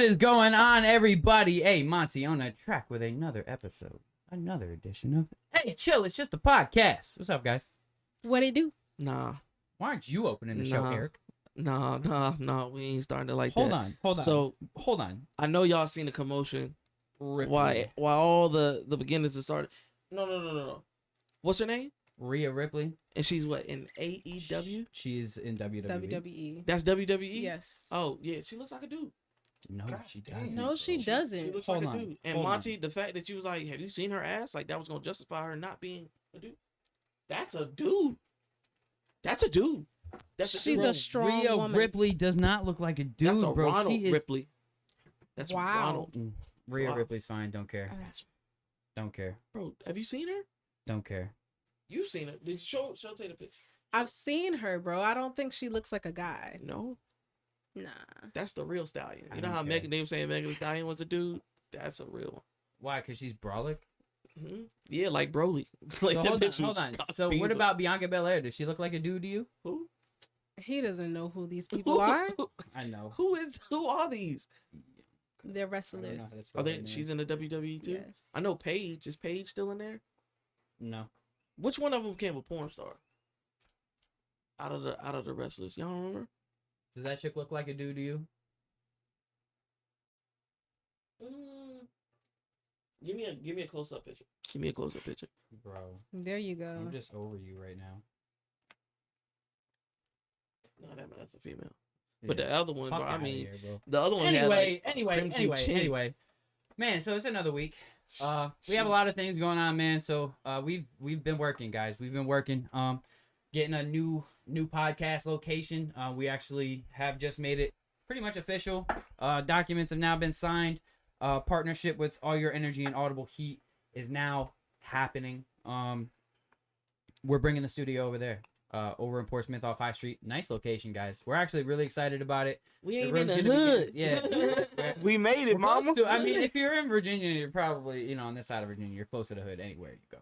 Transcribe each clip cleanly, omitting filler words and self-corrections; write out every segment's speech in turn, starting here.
is going on, everybody? Hey, Monty on the track with another episode, another edition of Hey Chill, it's just a podcast. What's up, guys? What it do? Nah, Why aren't you opening the show, Eric? nah. We ain't starting it like Hold that. on. So hold on. I know y'all seen the commotion. Ripley. While all the beginners have started. No. What's her name? Rhea Ripley. And she's what, in AEW? She's in WWE. WWE. That's WWE. Yes. Oh yeah, she looks like a dude. No, God she damn. doesn't. No, she bro. doesn't. She looks Hold like on, a dude. And hold Monty, the fact that you was like, have you seen her ass? Like that was gonna justify her not being a dude. That's a dude. That's a dude. She's dude. a strong Rhea woman. Ripley does not look like a dude, That's a bro. Ronald She is... Ripley. That's Wow. Ronald. Rhea Wow. Ripley's fine. Don't care. That's, Don't care. bro, have you seen her? Don't care. You've seen her. Did show take the picture? I've seen her, bro. I don't think she looks like a guy. No, Nah. that's the real stallion. I You know don't how care. Megan, they were saying Megan Thee Stallion was a dude? That's a real one. Why? Because she's brolic? Yeah, like Broly. Like So them hold bitches on. got So what beans about Bianca Belair? Does she look like a dude to you? who? He doesn't know who these people are. I know. Who are these? They're I don't know wrestlers. how to spell Are they? her name. She's in the WWE too. Yes. I know Paige. Is Paige still in there? No. Which one of them became a porn star? Out of the wrestlers, y'all remember? Does that chick look like a dude to you? Give me a close up picture. Give me a close up picture. Bro, There you go. I'm just over you right now. No, that's a female. But the Yeah. other one, Fuck bro, I outta mean, here, bro. the other one. Anyway, had, like, crimson chin. anyway. Man, so it's another week. We have a lot of things going on, man. So we've been working, guys. We've been working. Getting a new podcast location. We actually have just made it pretty much official. Documents have now been signed. Partnership with All Your Energy and Audible Heat is now happening. We're bringing the studio over there. Over in Portsmouth off High Street. Nice location, guys. We're actually really excited about it. We ain't in room's the gonna be hood. yeah. We made it, We're close mama. to- I mean, if you're in Virginia, you're probably, on this side of Virginia, you're close to the hood anywhere you go.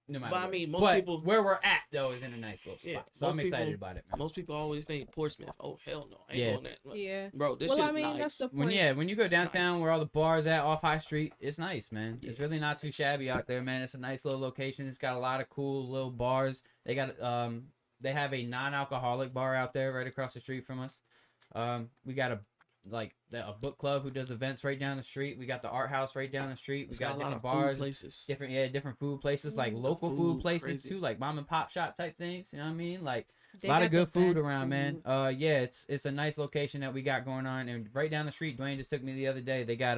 No matter But I where. mean, most But people- where we're at, though, is in a nice little spot. Yeah, So I'm most excited people- about it, man. Most people always think Portsmouth. Oh hell no, I ain't Yeah. going that. Yeah. Bro, this Well, shit's I mean, nice. that's the When you go It's downtown where all the bars at off High Street, it's nice, man. It's Yeah, really not too shabby out there, man. It's a nice little location. It's got a lot of cool little bars. They got they have a non-alcoholic bar out there right across the street from us. We got a book club who does events right down the street. We got the art house right down the street. We It's got got a lot different of food bars, places. different food places, like Ooh, local food food, places crazy. too, like mom and pop shop type things. You know what I mean? Like They a lot got of the good food best around, man. food. Yeah, it's a nice location that we got going on, and right down the street, Dwayne just took me the other day. They got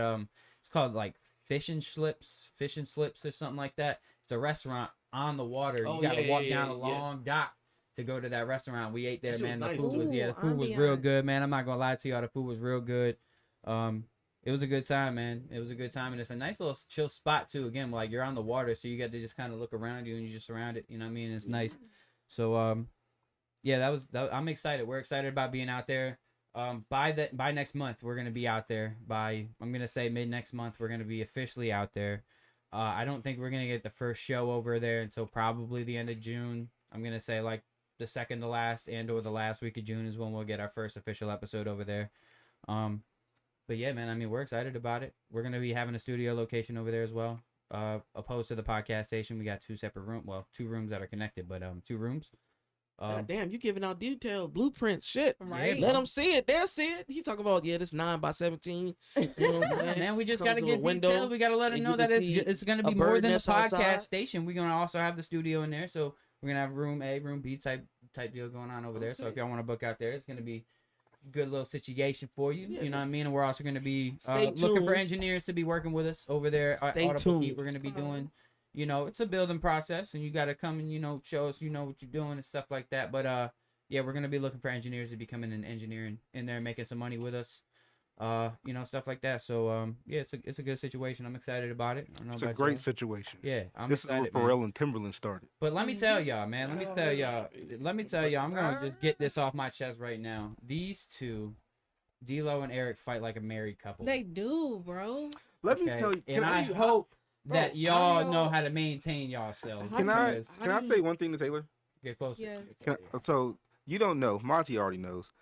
it's called like Fish and Slips or something like that. It's a restaurant on the water. Oh, You gotta yeah, walk yeah, down yeah, a yeah. long dock to go to that restaurant. We ate there, That shit man. was The nice, food was too. the food was real Ambiance. good, man. I'm not gonna lie to y'all, the food was real good. It was a good time, man. It was a good time, and it's a nice little chill spot too. Again, like you're on the water, so you get to just kind of look around you and you just surround it. You know what I mean? It's nice. So yeah, that was. I'm excited. We're excited about being out there. By next month, we're gonna be out there. I'm gonna say mid next month, we're gonna be officially out there. I don't think we're gonna get the first show over there until probably the end of June. I'm gonna say like the second to last or the last week of June is when we'll get our first official episode over there. But yeah, man, I mean, we're excited about it. We're going to be having a studio location over there as well. Opposed to the podcast station, we got two separate rooms. Well, 2 rooms that are connected, but 2 rooms. God damn, you giving out detailed blueprints, shit. Right. Let them see it. They'll see it. He talking about this 9x17. You know what I'm Yeah, saying? man, we just Comes got to with a get window, detailed. We got to let them and know you that can see it's going to a be more bird than a nest podcast outside. station. We're going to also have the studio in there. So we're going to have room A, room B type deal going on over there. So if Okay. y'all want to book out there, it's going to be a good little situation for you. Yeah. You know what I mean? And we're also going to be Stay looking for tuned. engineers to be working with us over there at Stay Audible Heat. tuned. We're going to be doing, it's a building process, and you got to come and, show us, what you're doing and stuff like that. But, yeah, we're going to be looking for engineers to be coming in engineering in there, making some money with us. Stuff like that. So, yeah, it's a good situation. I'm excited about it. I don't know It's a about great y'all. situation. Yeah, I'm This is excited, where man. Pharrell and Timberland started. But let me tell y'all, man. Let me tell y'all. I'm gonna just get this off my chest right now. These two, D'Lo and Eric, fight like a married couple. They do, bro. Let me okay? tell you. And I hope that Bro, y'all how do know y'all- how to maintain yourselves. Can I because- can I say one thing to Taylor? get closer? Yes. So you don't know. Monty already knows.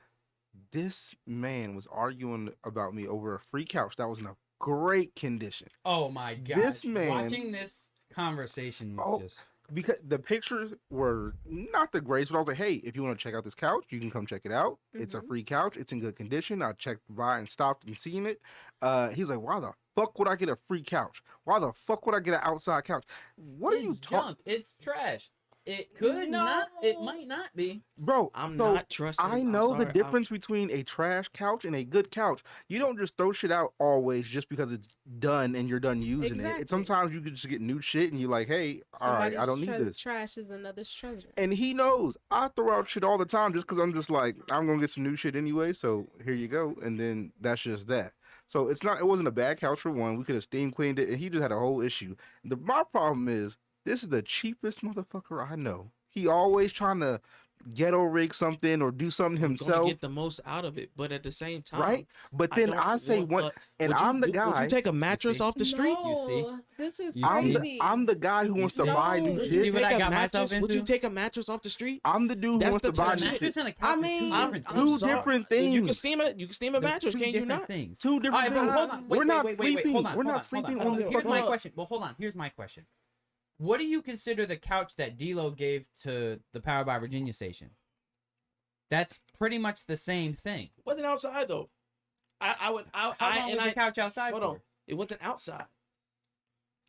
This man was arguing about me over a free couch that was in a great condition. Oh my god! This man- watching this conversation was Oh. just Because the pictures were not the greatest, but I was like, hey, if you want to check out this couch, you can come check it out. It's a Mhm. free couch. It's in good condition. I checked by and stopped and seen it. He's like, why the fuck would I get a free couch? Why the fuck would I get an outside couch? What are you it's talking, junk. It's trash. It could not. It might not be. bro? I'm so not trusting. I I'm know the sorry, difference between a trash couch and a good couch. You don't just throw shit out always just because it's done and you're done using it. Exactly. Sometimes you could just get new shit and you're like, hey, all right, I don't need this. Trash is another's treasure. And he knows I throw out shit all the time just because I'm just like, I'm gonna get some new shit anyway. So here you go. And then that's just that. So it wasn't a bad couch for one. We could have steam cleaned it, and he just had a whole issue. My problem is this is the cheapest motherfucker I know. He always trying to ghetto rig something or do something I'm gonna himself, get the most out of it, but at the same time, right? But then don't I say want one, the- and would you I'm the do- Would guy. you take a mattress see? off the street? You see? No, this is You I'm see? crazy. the guy who wants to see? buy new No. Would shit. you what I take a got myself mattress? Would you into? take a mattress off the street? I'm the dude who That's wants the to buy type new of shit. Mattress and a couch I are two mean- different I'm things. Two sorry. different You things. can steam a They're mattress, two can you different not? things. Two All different right, but things. hold on. Wait, We're not wait, sleeping. hold on, We're hold not on, sleeping hold on on. this Here's fucking. my question. Well, hold on. Here's my question. What do you consider the couch that D-Lo gave to the Power by Virginia station? That's pretty much the same thing. Wasn't outside though. I would. How long was the couch outside Hold for? on. It wasn't outside.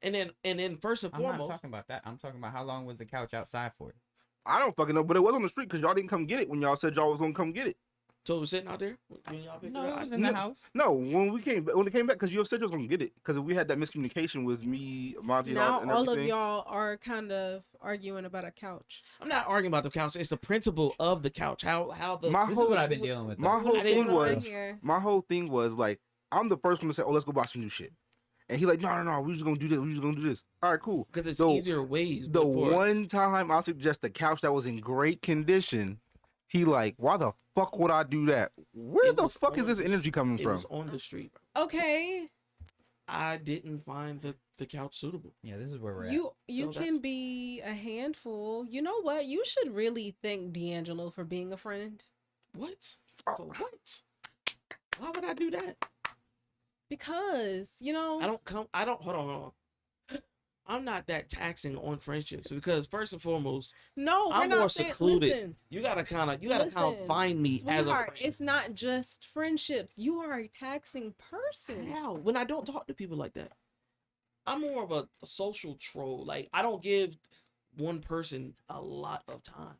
And then first and I'm not foremost, talking about that. I'm talking about how long was the couch outside for? I don't fucking know, but it was on the street because y'all didn't come get it when y'all said y'all was gonna come get it. so it was sitting out there when y'all picked No, it it up. was in the no. house. No, when it came back, because you said you was gonna get it, because we had that miscommunication with me, Monty, Now and all of everything. y'all are kind of arguing about a couch. I'm not arguing about the couch. It's the principle of the couch. How the My This whole is what I've been dealing with. my though. whole I didn't thing know was here. my whole thing was like, I'm the first one to say, oh, let's go buy some new shit, and he like, no, we just gonna do this, we just gonna do this. All right, cool. because it's So, easier ways. The but for us- one time I suggest a couch that was in great condition, he like, why the fuck would I do that? Where It the was fuck on is this the- energy coming it from? was on the street. Bro. Okay, I didn't find the couch suitable. Yeah, this is where we're at. you So can that's- be a handful. You know what? You should really thank D'Angelo for being a friend What? Oh. For what? Why would I do that? because I don't. Hold on. I'm not that taxing on friendships because first and foremost, no, we're I'm not more saying, secluded. Listen, you gotta kind of Listen, find me as a sweetheart, friend. it's not just friendships. You are a taxing person. How? When I don't talk to people like that, I'm more of a social troll. Like I don't give one person a lot of time.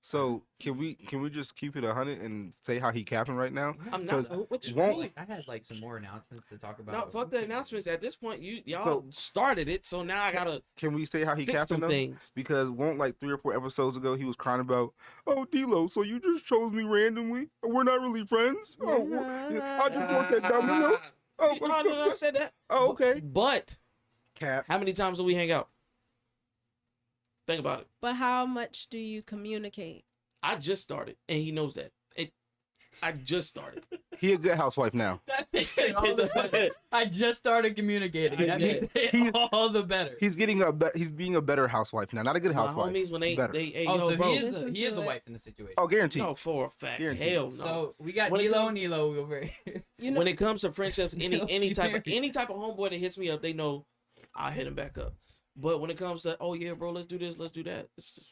So can we just keep it 100 and say how he capping right now? I'm not. 'Cause What you won't- mean? I had like some more announcements to talk about. No, but fuck we the can- announcements. At this point, y'all So- started it, so now I gotta Can we say how he fix capping some though? things. Because won't like 3 or 4 episodes ago he was crying about, oh D-Lo, so you just chose me randomly? We're not really friends? Oh, I just worked at Domino's. Oh, No, I said that. oh, okay. But Cap. how many times do we hang out? Think about it. But how much do you communicate? I just started, and he knows that. I just started. He a good housewife now. That makes it all the better. I just started communicating. That makes He- it all the better. He's being a better housewife now, not a good My housewife. homies when they Better. hey Oh, yo so bro. he is Listen the to it. wife in the situation. Oh, guaranteed. No, for a fact. Guaranteed. Hell no. So we got When it Nilo comes- and Nilo over here. You know, when it comes to friendships, No, any type of period. homeboy that hits me up, they know I hit him back up. But when it comes to oh yeah, bro, let's do this, let's do that, it's just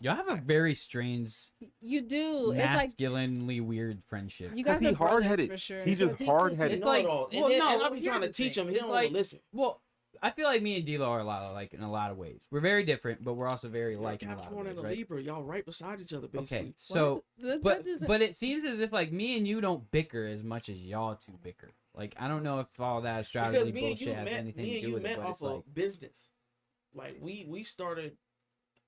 Y'all have a very strange, you do. It's like masculinely weird friendship. you 'Cause guys he are brothers hard-headed. for sure. He just Because hard-headed. gets It's like- know-it-all. well, and, then, no, and I'll be here's trying to the teach thing. him. He don't It's want to like- listen. Well, I feel like me and D'Lo are a lot like in a lot of ways. We're very different, but we're also very like in a lot of Capricorn ways, and a right? Libra, y'all right beside each other, basically. Okay, so That but doesn't- but it seems as if like me and you don't bicker as much as y'all two bicker. Like I don't know if all that astrology Because me and bullshit you has met, anything me to and do you with it. met But off it's of like business. Like we started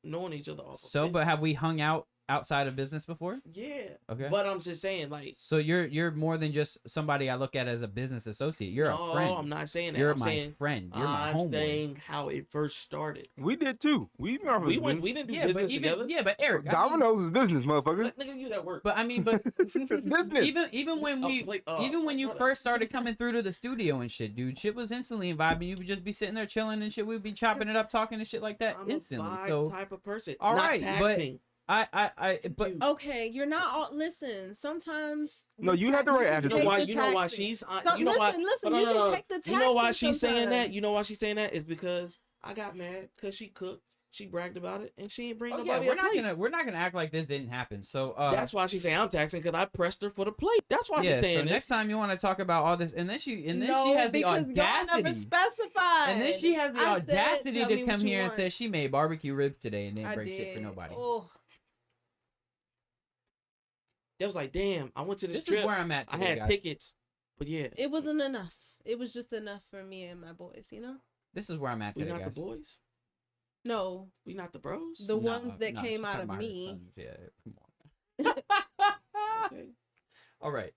knowing each other off. Of so. But business. have we hung out outside of business before? Yeah. Okay. But I'm just saying, like, So you're more than just somebody I look at as a business associate. You're no, a friend. I'm not saying that. You're I'm my saying friend. You're my I'm homeboy. saying how it first started. We did too. We We didn't do Yeah, but business even together. yeah, but Eric, I mean- Domino's is business, motherfucker. Let nigga use that word. but I mean, but Business. even when we even when you first started coming through to the studio and shit, dude, shit was instantly vibing. You would just be sitting there chilling and shit. We'd be chopping it up, talking and shit like that I'm instantly. a vibe So type of person. all not right, but- taxing. but Okay, you're not all. Listen, sometimes. No, with you had the right can attitude. You know take why? the You know why taxes. she's. So, You know why? listen, Hold you on, can no, no. take the You know why taxes she's saying that? sometimes. You know why she's saying that? Is because I got mad because she cooked. She bragged about it, and she ain't bring oh, nobody yeah, a plate. we're not gonna act like this didn't happen. So That's why she's saying I'm taxing because I pressed her for the plate. That's why she's yeah. saying So this. next time you want to talk about all this, and then she No, has the because y'all never audacity. specified. And then she has the I said, audacity "Tell to me come what you here and want." say she made barbecue ribs today and didn't I bring did. shit for nobody. Oh, It was like, damn, I went to this This trip. is where I'm at I today, had guys. tickets, but yeah, it wasn't enough. It was just enough for me and my boys. You know. This is where I'm at we today, not guys. the boys. No, We not the bros. the ones that No, came she's out talking of about her me. sons. Yeah, come on. Okay. All right.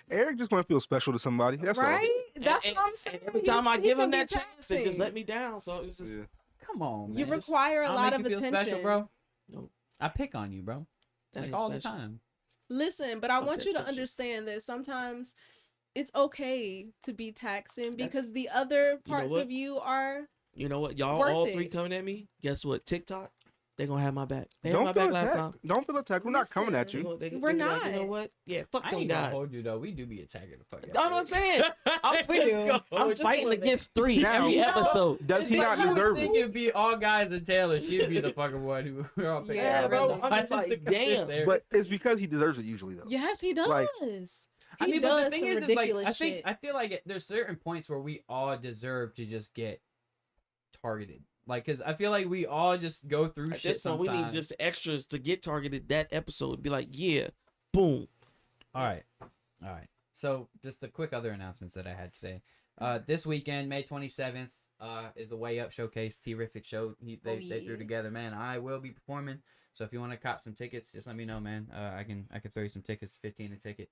Eric just want to feel special to somebody. That's Right? And- That's and- what I'm saying. And every time I give him that chance, chance, they just let me down. So it's all. just Yeah. Come on, man. You It's just- require a I'll lot make of you feel attention, special, bro. No, I pick on you, bro. that Like ain't all special. the time. Listen, but I Fuck want that you to special. understand that sometimes it's okay to be taxing That's- because the other parts what? of you are. You know what? Y'all Worth all it. three coming at me. Guess what? TikTok, they gonna have my back. They had Don't my feel back last attacked. time. Don't feel attacked. We're not coming at Listen. They you. gonna- they- We're they be like, you know not. what? Yeah, fuck I them ain't gonna guys. hold you though. We do be attacking the fuck out. That's what I'm saying. I'm Just fighting. go. I'm Just fighting go there. against three Now, every you know- episode. Does he It's not like you would deserve think it? it'd be all guys and Taylor. She'd be the fucking one who we're all picking. Yeah, out. bro, I'm I just like, think it's damn. there. But it's because he deserves it usually though. Yes, he does. Like- He I mean, does but the thing some is like ridiculous I think shit. I feel like there's certain points where we all deserve to just get targeted. Like, cause I feel like we all just go through At shit this point, sometimes. we need just extras to get targeted that episode. Be like, yeah, boom. All right. So just the quick other announcements that I had today. This weekend, May 27th, is the Way Up Showcase Terrific show. They threw yeah. together, man. I will be performing. So if you want to cop some tickets, just let me know, man. I can throw you some tickets, 15 a ticket.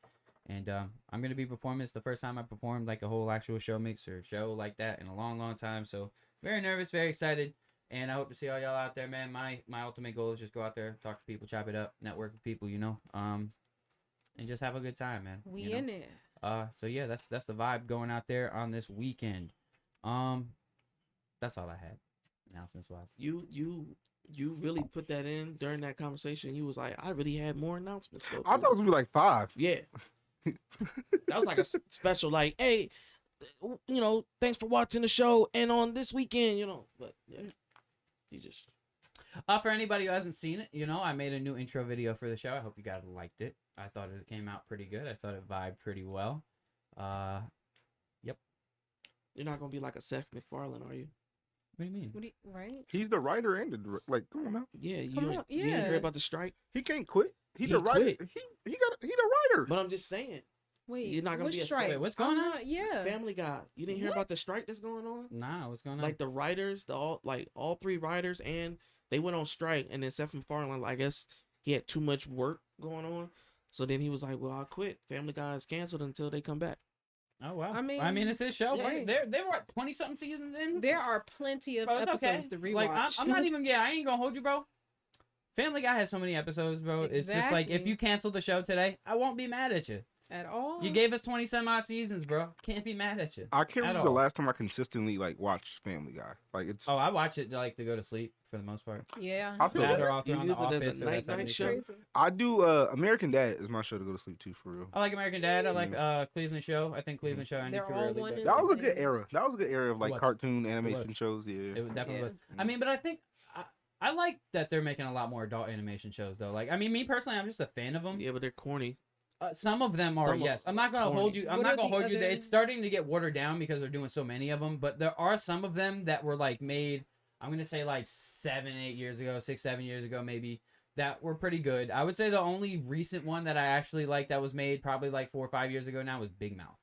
And I'm gonna be performing. It's the first time I performed like a whole actual show mix or show like that in a long time. So very nervous, very excited. And I hope to see all y'all out there, man. My ultimate goal is just go out there, talk to people, chop it up, network with people, you know. And just have a good time, man. We you know? in it. So yeah, that's the vibe going out there on this weekend. That's all I had, announcements wise. You really put that in during that conversation. He was like, I really had more announcements. Though, I thought it was gonna be like 5. yeah. That was like a special, like, hey, you know, thanks for watching the show, and on this weekend, you know, but yeah, he just For anybody who hasn't seen it, you know, I made a new intro video for the show. I hope you guys liked it. I thought it came out pretty good. I thought it vibed pretty well. you're not gonna be like a Seth MacFarlane, are you? What do you mean? Right? He's the writer and the like. Come on now. Yeah, you Come ain't- on, you ain't yeah. hear about the strike, He can't quit. He's He the writer. quit. He the writer. but I'm just saying, Wait, You're not gonna what be a strike? Wait, what's going I'm on? not- yeah. Family Guy. You didn't hear about the strike that's going on? Nah, what's going on? Like the writers, all three writers, and they went on strike, and then Seth MacFarlane, I guess he had too much work going on, so then he was like, "Well, I'll quit. Family Guy is canceled until they come back." oh wow. I I mean, mean, it's his show. yeah. They were what, 20 something seasons in. There are plenty of Bro, it's episodes okay. to rewatch. Like I'm not even. Yeah, I ain't gonna hold you, bro. Family Guy has so many episodes, bro. It's just like if Exactly. you cancel the show today, I won't be mad at you. at all. You gave us 20 some odd seasons, bro. Can't be mad at you. I can't At remember the all. last time I consistently like watched Family Guy. Like it's. Oh, I watch it like to go to sleep for the most part. Yeah. I feel That that. or off You on the use it as a office or that night-night 70s show? show. I do. American Dad is my show to go to sleep to for real. I like American Dad. I like Cleveland Show. I think Cleveland Show. I need They're to all really one but- and That was a the good same. era. That was a good era of like was. cartoon animation was. shows. Yeah. It definitely Yeah. was. I mean, but I think I like that they're making a lot more adult animation shows though. Like, I mean, me personally, I'm just a fan of them. Yeah, but they're corny. Some of them are, Some of yes. them I'm not gonna corny. hold you. I'm What not are gonna the hold you. other- It's starting to get watered down because they're doing so many of them. But there are some of them that were like made. I'm gonna say like 7-8 years ago, 6-7 years ago, maybe, that were pretty good. I would say the only recent one that I actually liked that was made probably like 4 or 5 years ago now was Big Mouth.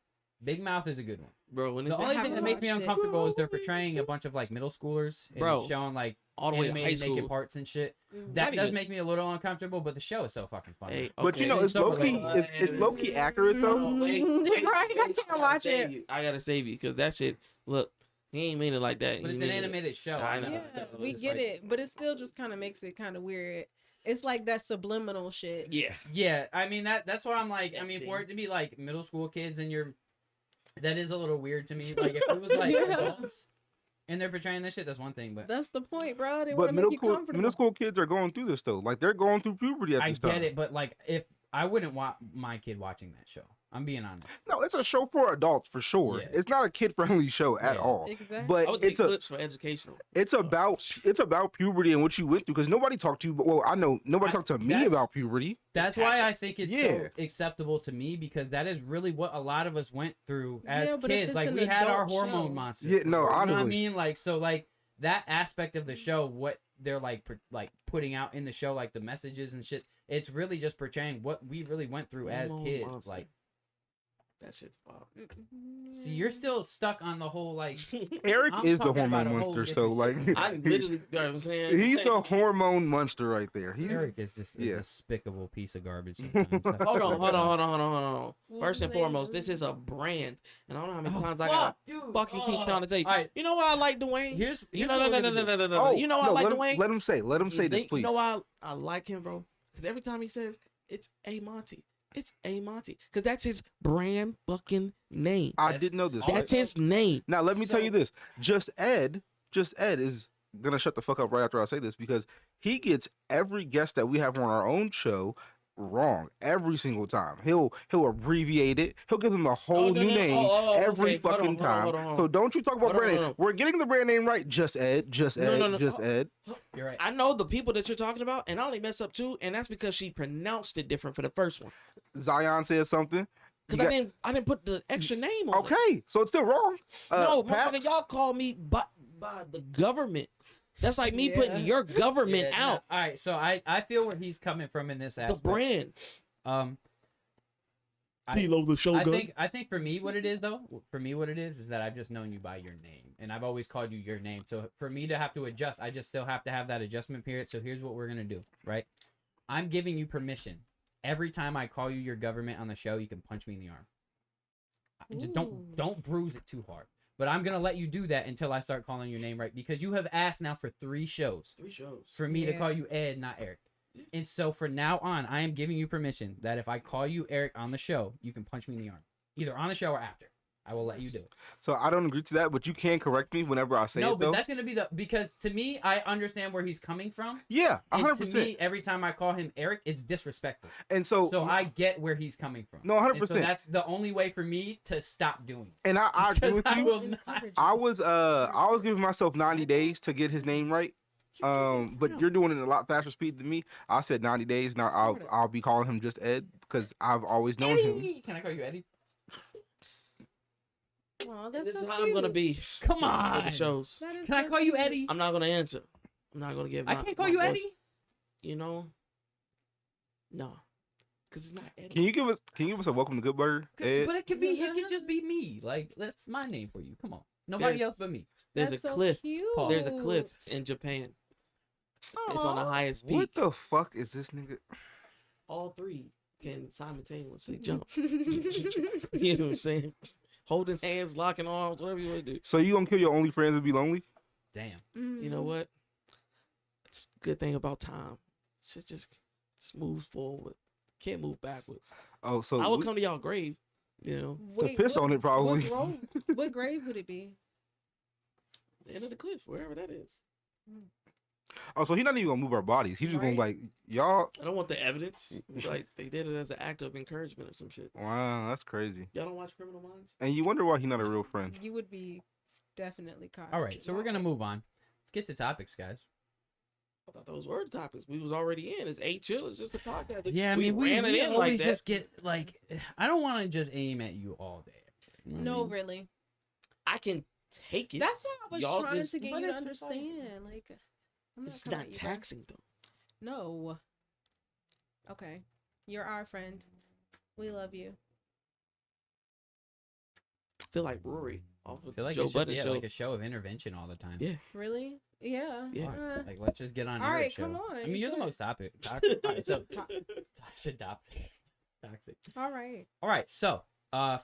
Big Mouth is a good one. Bro, when The it's only haven't thing that makes me watched it. uncomfortable is they're portraying a bunch of like middle schoolers and Bro, showing like all the way to high animated naked school. parts and shit. Mm. That Not does even- make me a little uncomfortable, but the show is so fucking funny. Hey, But you know, okay. it's low key. Separate. It's low key accurate though. Mm, right, I can't watch it. I gotta save you because that shit. Look, he ain't made it like that. But He it's an made it- animated show. I know. Yeah, That was we just get like- it, but it still just kind of makes it kind of weird. It's like that subliminal shit. Yeah. Yeah, I mean that's why I'm like. I That mean, shit. for it to be like middle school kids and you're, that is a little weird to me. Like if it was like Yeah. adults, and they're portraying this shit. That's one thing, but That's the point, bro. They want But to make you comfortable. middle school kids are going through this though. Like they're going through puberty at I this get time. it. But like, if I wouldn't want my kid watching that show, I'm being honest. No, it's a show for adults for sure. Yeah. It's not a kid friendly show at Yeah. all. Exactly. I But would take it's a clips for educational. it's about puberty and what you went through because nobody talked to you. But well, I know nobody talked to me that's- about puberty. That's why I think it's so Yeah. acceptable to me, because that is really what a lot of us went through as Yeah, but if kids. it's Like an we had our adult hormone show. monsters. Yeah, no, You know what I honestly. mean? Like, so like that aspect of the show, what they're like putting out in the show, like the messages and shit, it's really just portraying what we really went through as Hormone kids. monster. Like, That shit's wild. see, you're still stuck on the whole like. Eric I'm is the talking about hormone a whole monster, so like different- I literally, you know what I'm saying? he's the hormone monster right there. He's Eric is just a Yeah. despicable piece of garbage. Sometimes. Hold on. First and Wait, foremost, this wait. is a brand, and I don't know how many Oh, times I gotta dude. fucking keep Oh. trying to tell you. All right, You know why I like Dwayne? here's You what know, we're gonna do. no. You know why I like let Dwayne? Let him say. Let him say this, please. You know why I like him, bro? Because every time he says it's A Monty, it's A Monty, because that's his brand fucking name. I That's- didn't know this. That's right? his name. Now let me tell So- you this. Just Ed is gonna shut the fuck up right after I say this because he gets every guest that we have on our own show wrong every single time. He'll abbreviate it. He'll give them a whole no, new no. name Oh, every okay. Hold on, fucking hold on, time. hold on. So don't you talk about Hold on, brand name. hold We're getting the brand name right. Just Ed. Just No, Ed. no, no. Just Ed. You're right. I know the people that you're talking about, and I only mess up too, and that's because she pronounced it different for the first one. Zion says something. You Because got- I didn't put the extra name on it. Okay, so it's still wrong. No, Pax- motherfucker, y'all call me by the government. That's like me Yeah. putting your government Yeah, out. no, all right, so I feel where he's coming from in this It's a aspect. brand. I- Tilo the Shogun. I think for me what it is is that I've just known you by your name, and I've always called you your name. So for me to have to adjust, I just still have to have that adjustment period. So here's what we're gonna do, right? I'm giving you permission. Every time I call you your government on the show, you can punch me in the arm. Just Ooh. don't bruise it too hard. But I'm gonna let you do that until I start calling your name right, because you have asked now for 3 shows 3 shows. for me to Yeah. call you Ed, not Eric. And so for now on, I am giving you permission that if I call you Eric on the show, you can punch me in the arm, either on the show or after. I will let you do it. So I don't agree to that, but you can correct me whenever I say No, it but though. that's gonna be because to me, I understand where he's coming from. Yeah, And 100%. to me, every time I call him Eric, it's disrespectful. And So I get where he's coming from. No, And 100%. So that's the only way for me to stop doing it. And I agree Because with I you. will not. I was giving myself 90 days to get his name right. But you're doing it at a lot faster speed than me. I said 90 days. Now I'll be calling him just Ed because I've always known him. Eddie! Can I call you Eddie? Aw, that's This is so how I'm gonna cute. be Come for on. the shows. That is Can I so call you cute. Eddie? I'm not gonna answer. I'm not gonna give. I my- can't call my you voice. Eddie. You know, no, because it's not Eddie. Can you give us a welcome to Good Burger, Ed? But it could just be me. Like that's my name for you. Come on. Nobody There's- else but me. There's That's a so cliff. Cute. There's a cliff in Japan. It's on the Aw. highest peak. What the fuck is this nigga? All 3 can simultaneously jump. You know what I'm saying? Holding hands, locking arms, whatever you want to do. So you gonna kill your only friends and be lonely? Damn. You know what? It's a good thing about time. Shit just moves forward. Can't move backwards. Oh, so I would come to y'all grave. You know, to piss on it probably. What grave would it be? the end of the cliff, wherever that is. Oh, so he's not even gonna move our bodies. He's just gonna Right. like y'all. I don't want the evidence. Like they did it as an act of encouragement or some shit. Wow, that's crazy. Y'all don't watch Criminal Minds? And you wonder why he's not a real friend. You would be definitely caught. All right, so we're gonna move on. Let's get to topics, guys. I thought those were the topics. We was already in. It's 8 chill. It's just a podcast. Yeah, I mean, we ran it in like always that. just get like. I don't want to just aim at you all day. You know what I No, mean? really. I can take it. That's why I was Y'all trying just- to get but you to it's just like- understand. Like, I'm It's coming not at you, bro. taxing though. No. Okay. You're our friend. We love you. I feel like Rory off I of feel like Joe it's just, Budden yeah, show. like a show of intervention all the time. Yeah. Really? Yeah. Yeah. Like let's just get on All your right, show. come on, I mean, you you're the said- most toxic. All right, so toxic. Toxic. All right. All right, so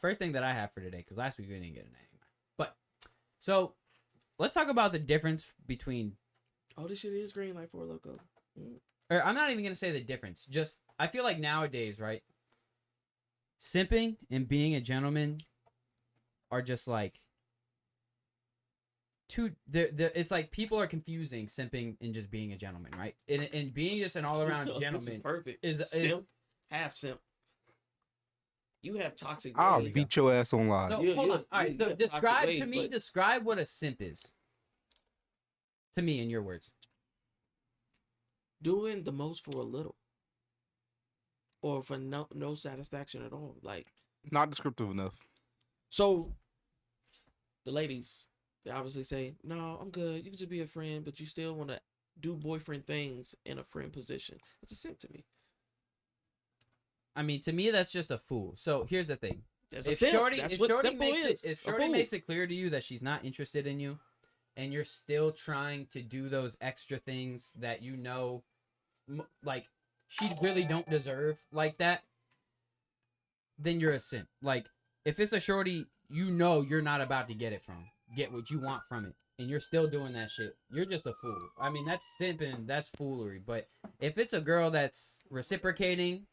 first thing that I have for today, because last week we didn't get an anime, but so let's talk about the difference between. Oh, this shit is green like 4 Loco. Or I'm not even gonna say the difference. Just I feel like nowadays, right? Simping and being a gentleman are just like it's like people are confusing simping and just being a gentleman, right? And being just an all around This is gentleman perfect. is Simp, half simp. You have toxic I'll ways. beat your ass online. so You- hold you- on. All right, you so have toxic describe ways, to me but- describe what a simp is. To me, in your words. Doing the most for a little, or for no satisfaction at all. Like, Not descriptive enough. so the ladies, they obviously say, "No, I'm good. You can just be a friend, but you still want to do boyfriend things in a friend position." That's a simp to me. I mean, to me, that's just a fool. So here's the thing: That's a if simp. Shorty, That's if what Shorty simple makes is. it, if a Shorty fool. makes it clear to you that she's not interested in you, and you're still trying to do those extra things that you know, like she really don't deserve like that, then you're a simp. Like if it's a Shorty, you know you're not about to get what you want from it, and you're still doing that shit, you're just a fool. I mean, that's simping, that's foolery. But if it's a girl that's reciprocating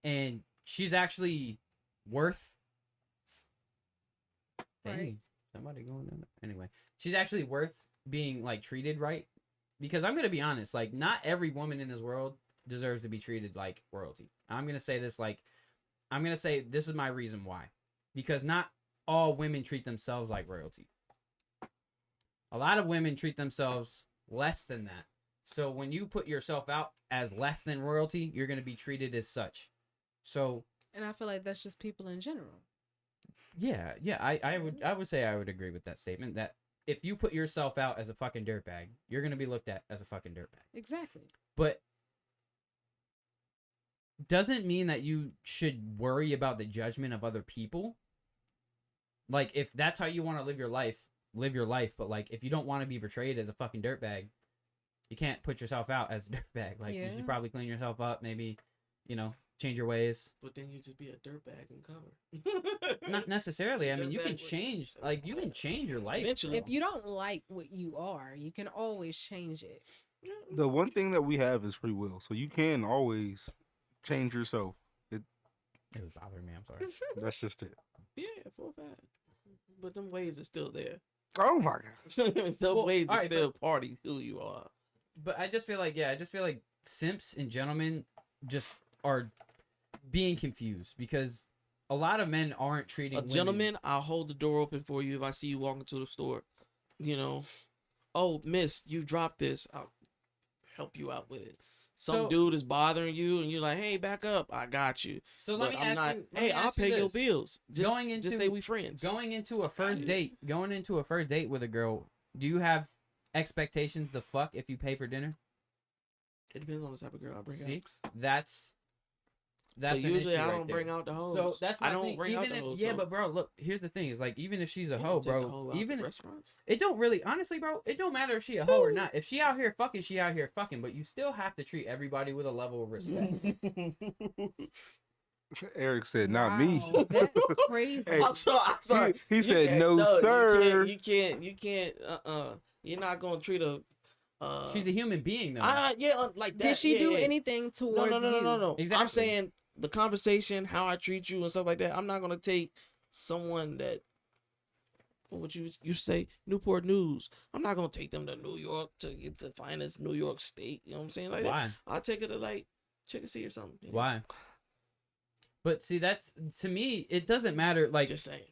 and she's actually worth, Right. hey, somebody going in there. Anyway, she's actually worth being like treated right, because I'm gonna be honest, like not every woman in this world deserves to be treated like royalty. I'm gonna say this this is my reason why, because not all women treat themselves like royalty. A lot of women treat themselves less than that. So when you put yourself out as less than royalty, you're gonna be treated as such. So And I feel like that's just people in general. yeah, I would say I would agree with that statement, that if you put yourself out as a fucking dirtbag, you're gonna be looked at as a fucking dirtbag. Exactly. But doesn't mean that you should worry about the judgment of other people. Like if that's how you want to live your life. But like if you don't want to be portrayed as a fucking dirtbag, you can't put yourself out as a dirtbag. Like you Yeah. should probably clean yourself up, maybe, change your ways. But then you just be a dirtbag and cover. Not necessarily. I mean, you can Dirtbag with- change. Like you can change your life. Eventually. If you don't like what you are, you can always change it. The one thing that we have is free will, so you can always change yourself. It was bothering me. I'm sorry. That's just it. Yeah, for a fact. But them ways are still there. Oh my god. The Well, ways are alright, still party who you are. But I just feel like simps and gentlemen just are being confused, because a lot of men aren't treating A women- gentleman, I'll hold the door open for you if I see you walking to the store. Oh, miss, you dropped this. I'll help you out with it. Some So- dude is bothering you, and you're like, "Hey, back up. I got you." So let But me I'm ask not. you. let Hey, me I'll ask you pay your this. bills. Just, Going just into- say we friends. Going into a first date with a girl, do you have expectations to fuck if you pay for dinner? It depends on the type of girl I bring See, out. that's But an usually issue I right don't there. bring out the hoes. So that's my I don't thing. bring out Even the if, hoes. yeah, so but bro, look, here's the thing: is like even if she's a you hoe, don't take the bro, hoe out to even restaurants. it don't really, honestly, bro, it don't matter if she a hoe or not. If she out here fucking, she out here fucking. But you still have to treat everybody with a level of respect. Eric said, "Not me." Wow, That's crazy. Hey, I'm sorry. He You said, can't- "No, sir." You can't. You're not gonna treat a. She's a human being, though. Like that. Did she yeah, do yeah. anything towards No. you? I'm Exactly. saying the conversation, how I treat you and stuff like that. I'm not gonna take someone that. What would you say? Newport News. I'm not gonna take them to New York to get the finest New York State. You know what I'm saying? Like that. Why? I'll take her to like Chickasee or something. you know? Why? But see, that's, to me, it doesn't matter. Like Just saying.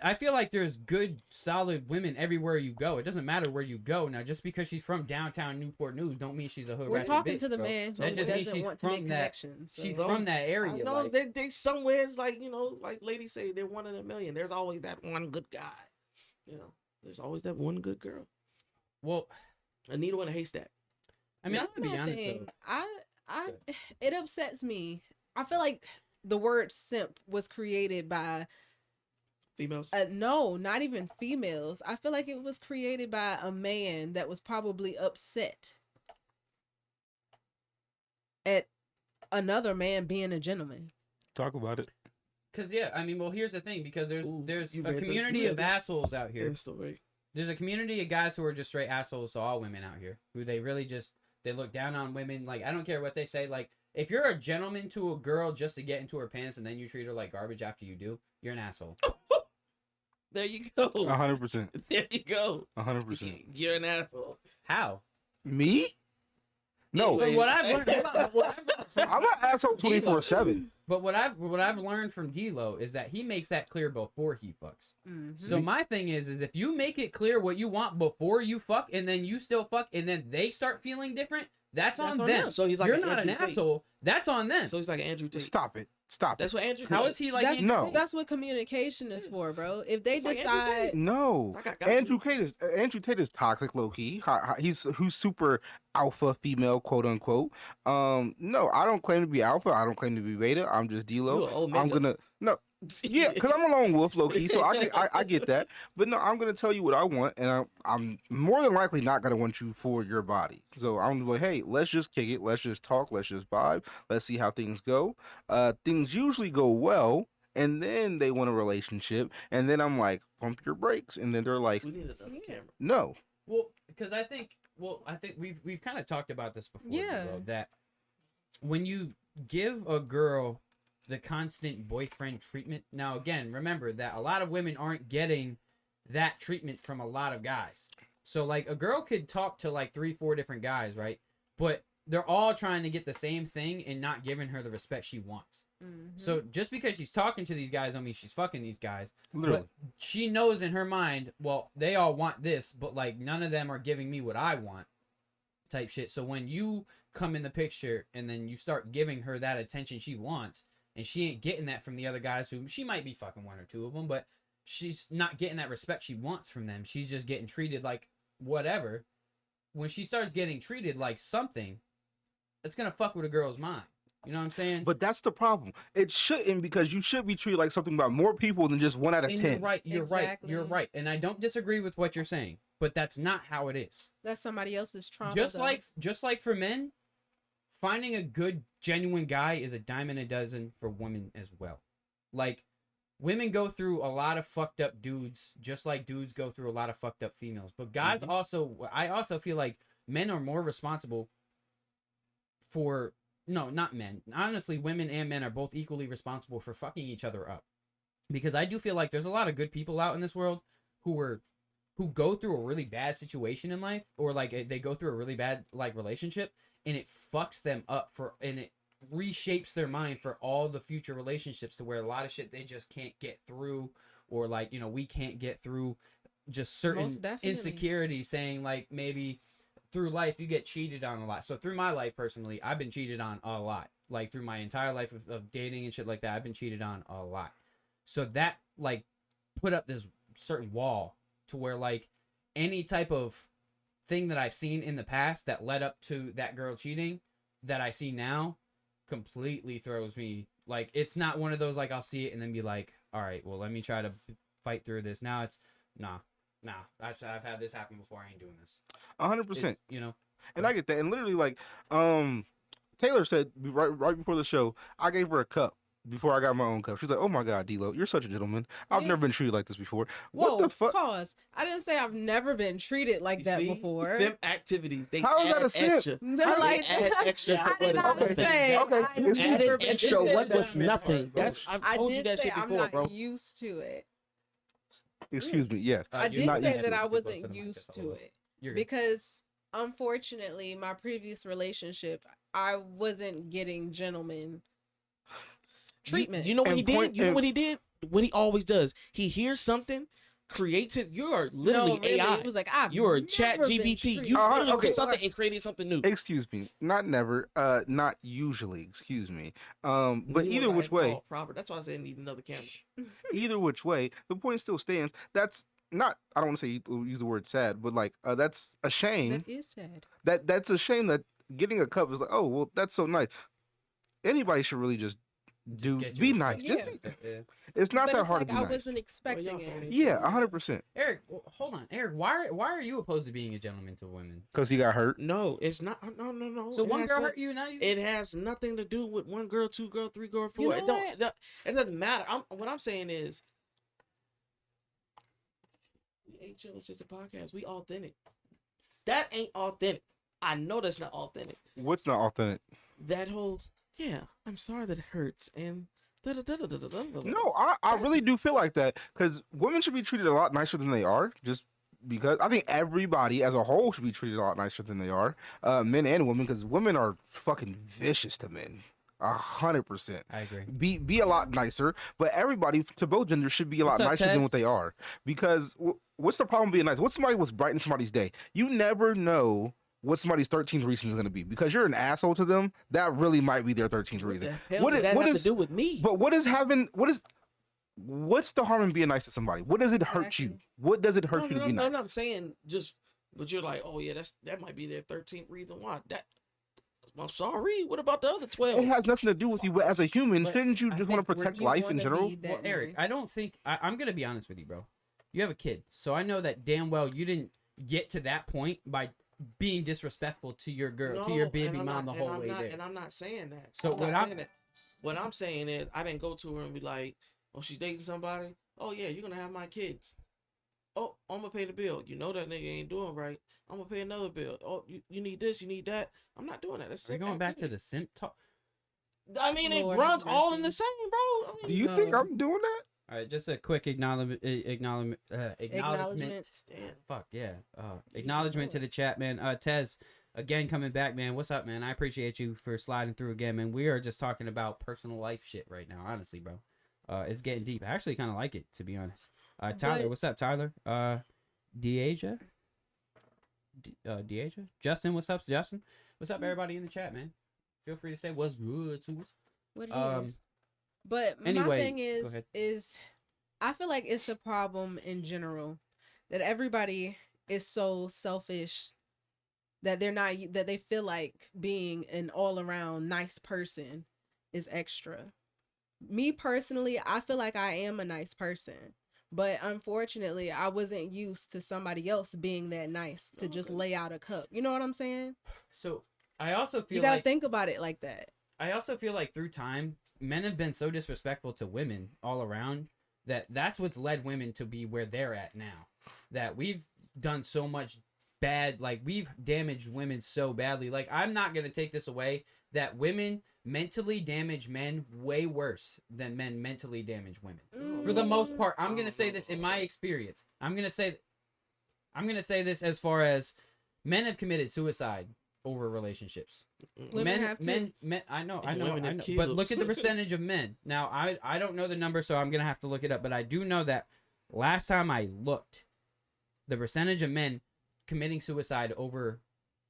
I feel like there's good, solid women everywhere you go. It doesn't matter where you go. Now, just because she's from downtown Newport News, don't mean she's a hood We're ratchet talking bitch, to the bro. man who That just means doesn't she's want to from make that- connections. so- She's from that area. I know like- they somewhere it's like, like ladies say, they're one in a million. There's always that one good guy. There's always that one good girl. well, A needle in a haystack. I mean, I'm That's gonna be my honest thing. though. It upsets me. I feel like the word simp was created by Females. no, not even females. I feel like it was created by a man that was probably upset at another man being a gentleman. Talk about it. Cause yeah, I mean, well, here's the thing. Because there's Ooh, there's you a read the- community you read of the- assholes out here. Good story. There's a community of guys who are just straight assholes to all women out here, who they really just, they look down on women. Like, I don't care what they say. Like, if you're a gentleman to a girl just to get into her pants and then you treat her like garbage after you do, you're an asshole. There you go. 100%. There you go. 100%. You're an asshole. How? Me? No, Anyway. From what I've learned, I'm an asshole 24/7. but what I've learned from D'Lo is that he makes that clear before he fucks. Mhm. So my thing is if you make it clear what you want before you fuck, and then you still fuck, and then they start feeling different, that's on them. So he's like You're an not an Andrew Tate. asshole. That's on them. So he's like an Andrew Tate. Stop it. Stop it. That's what Andrew. How does. is he like? That's, No. that's what communication is for, bro. If they It's like Andrew decide, Tate. No, Like, I got Andrew you. Tate is toxic, low key. He's who's super alpha female, quote unquote. No, I don't claim to be alpha. I don't claim to be beta. I'm just You D-Lo. a old I'm nigga. gonna no, yeah, because I'm a lone wolf, low key. So I get that. But no, I'm gonna tell you what I want, and I'm more than likely not gonna want you for your body. So I'm gonna be like, hey, let's just kick it. Let's just talk. Let's just vibe. Let's see how things go. Things usually go well. And then they want a relationship, and then I'm like, pump your brakes, and then they're like, We need another camera. no. Well, because I think we've kind of talked about this before. Yeah. D'Lo, that when you give a girl the constant boyfriend treatment. Now, again, remember that a lot of women aren't getting that treatment from a lot of guys. So, like, a girl could talk to like 3-4 different guys, right? But they're all trying to get the same thing and not giving her the respect she wants. Mhm. So just because she's talking to these guys don't mean she's fucking these guys. Literally. But she knows in her mind, well, they all want this, but like none of them are giving me what I want, type shit. So when you come in the picture and then you start giving her that attention she wants, and she ain't getting that from the other guys, who she might be fucking 1 or 2 of them, but she's not getting that respect she wants from them. She's just getting treated like whatever. When she starts getting treated like something, it's gonna fuck with a girl's mind. You know what I'm saying? But that's the problem. It shouldn't, because you should be treated like something by more people than just 1 out of And 10. you're right. You're Exactly. right. And I don't disagree with what you're saying, but that's not how it is. That's somebody else's trauma. Just though. like for men, finding a good genuine guy is a dime a dozen for women as well. Like, women go through a lot of fucked up dudes, just like dudes go through a lot of fucked up females. But guys also, I also feel like men are more responsible for, no, not men. Honestly, women and men are both equally responsible for fucking each other up. Because I do feel like there's a lot of good people out in this world who go through a really bad situation in life, or like they go through a really bad like relationship, and it fucks them up and it reshapes their mind for all the future relationships, to where a lot of shit they just can't get through, or like, you know, we can't get through just certain Most definitely. insecurities, saying like maybe through life you get cheated on a lot. So through my life personally, I've been cheated on a lot. Like through my entire life of dating and shit like that, I've been cheated on a lot. So that like put up this certain wall to where like any type of thing that I've seen in the past that led up to that girl cheating that I see now completely throws me. Like, it's not one of those like I'll see it and then be like, all right, well, let me try to fight through this. Now it's nah. I've had this happen before. I ain't doing this. 100%. It's, you know. And I get that. And literally, like, Taylor said right before the show, I gave her a cup before I got my own cup. She's like, "Oh my God, D'Lo, you're such a gentleman. I've Yeah. never been treated like this before." Whoa, What the fuck? pause. I didn't say I've never been treated like You that see? before. Simp activities. They How is that add a simp? extra. No, How do like, they add extra to I what did is not nothing? say Okay, I've it's- never Added been extra treated what like was that. nothing. That's I've I told you did that say shit I'm before, not bro. used to it. Excuse me. Yes. I you're did not say used that to it. I You're close to wasn't the mic, used that's to all. it You're good. because unfortunately my previous relationship I wasn't getting gentlemen treatment. You know what And he did? point- You know and- what he did? What he always does. He hears something, creates it. You are literally no, really, AI. it was like I've You are never Chat been GPT. treated You literally okay. took something and created something new. Excuse me. Not never. Not usually. Excuse me. But You know either what which I way, call proper. That's why I said I need another camera. either which way, the point still stands. That's not. I don't want to say use the word sad, but like that's a shame. That is sad. That's a shame that getting a cup is like, oh well, that's so nice. Anybody should really just Get be you- nice. Just Yeah. be- it's not But that it's hard like to be I nice. wasn't expecting y'all it. phony. Yeah, 100%. Eric, hold on, Eric. Why are you opposed to being a gentleman to women? Because he got hurt. No, it's not. No. So It one has girl some- hurt you, now you. It has nothing to do with 1 girl, 2 girl, 3 girl, 4. You It know don't. It doesn't matter. What I'm saying is, we ain't chill. It's just a podcast. We authentic. That ain't authentic. I know that's not authentic. What's not authentic? That whole I'm sorry that it hurts, and No, I really do feel like that because women should be treated a lot nicer than they are. Just because I think everybody as a whole should be treated a lot nicer than they are, men and women, because women are fucking vicious to men. 100%. I agree. Be a lot nicer, but everybody to both genders should be a lot What's up, nicer than Tez? what they are. Because what's the problem being nice? What's somebody was brighten somebody's day? You never know what somebody's 13th reason is going to be. Because you're an asshole to them, that really might be their 13th reason. What did that have to do with me? But what's the harm in being nice to somebody? What does it hurt you? Exactly. What does it hurt you to be nice? No, I'm saying just, but you're like, oh yeah, that might be their 13th reason why. I'm sorry. What about the other 12? It has nothing to do with you, but as a human, But shouldn't you I just want to think we're protect You life in wanna general? be that Well, Eric, nice. I don't think I'm gonna be honest with you, bro. You have a kid, so I know that damn well you didn't get to that point by being disrespectful to your girl, to your baby mom the whole way there. And I'm not saying that. So I'm what not I'm- saying that. What I'm saying is, I didn't go to her and be like, "Oh, she's dating somebody. Oh yeah, you're gonna have my kids. Oh, I'm gonna pay the bill. You know that nigga ain't doing right. I'm gonna pay another bill. Oh, you need this, you need that. I'm not doing that. That's Are we sick going back to activity. the simp talk? I mean, it Lord runs have all in mercy. the same, bro. I mean, Do you think No. I'm doing that? All right, just a quick acknowledgement. Acknowledgement. damn. Fuck yeah. Acknowledgement to the chat, man. Tez, again coming back, man. What's up, man? I appreciate you for sliding through again, man. We are just talking about personal life shit right now, honestly, bro. It's getting deep. I actually kind of like it, to be honest. Tyler, But- what's up, Tyler? Deasia? Deasia? Justin, what's up, Justin? What's up, everybody in the chat, man? Feel free to say what's good to us. What it Um, is. But my anyway, thing go ahead. is I feel like it's a problem in general that everybody is so selfish that that they feel like being an all around nice person is extra. Me personally, I feel like I am a nice person. But unfortunately, I wasn't used to somebody else being that nice to just Okay. lay out a cup. You know what I'm saying? So I also feel You got to like think about it like that. I also feel like through time, men have been so disrespectful to women all around that that's what's led women to be where they're at now. That we've done so much bad, like we've damaged women so badly. Like I'm not gonna take this away that women mentally damage men way worse than men mentally damage women. For the most part, I'm gonna say this in my experience. I'm gonna say this as far as men have committed suicide over relationships. Women have to. Men. I know. And women have But killed. look at the percentage of men. Now, I don't know the number, so I'm gonna have to look it up. But I do know that last time I looked, the percentage of men committing suicide over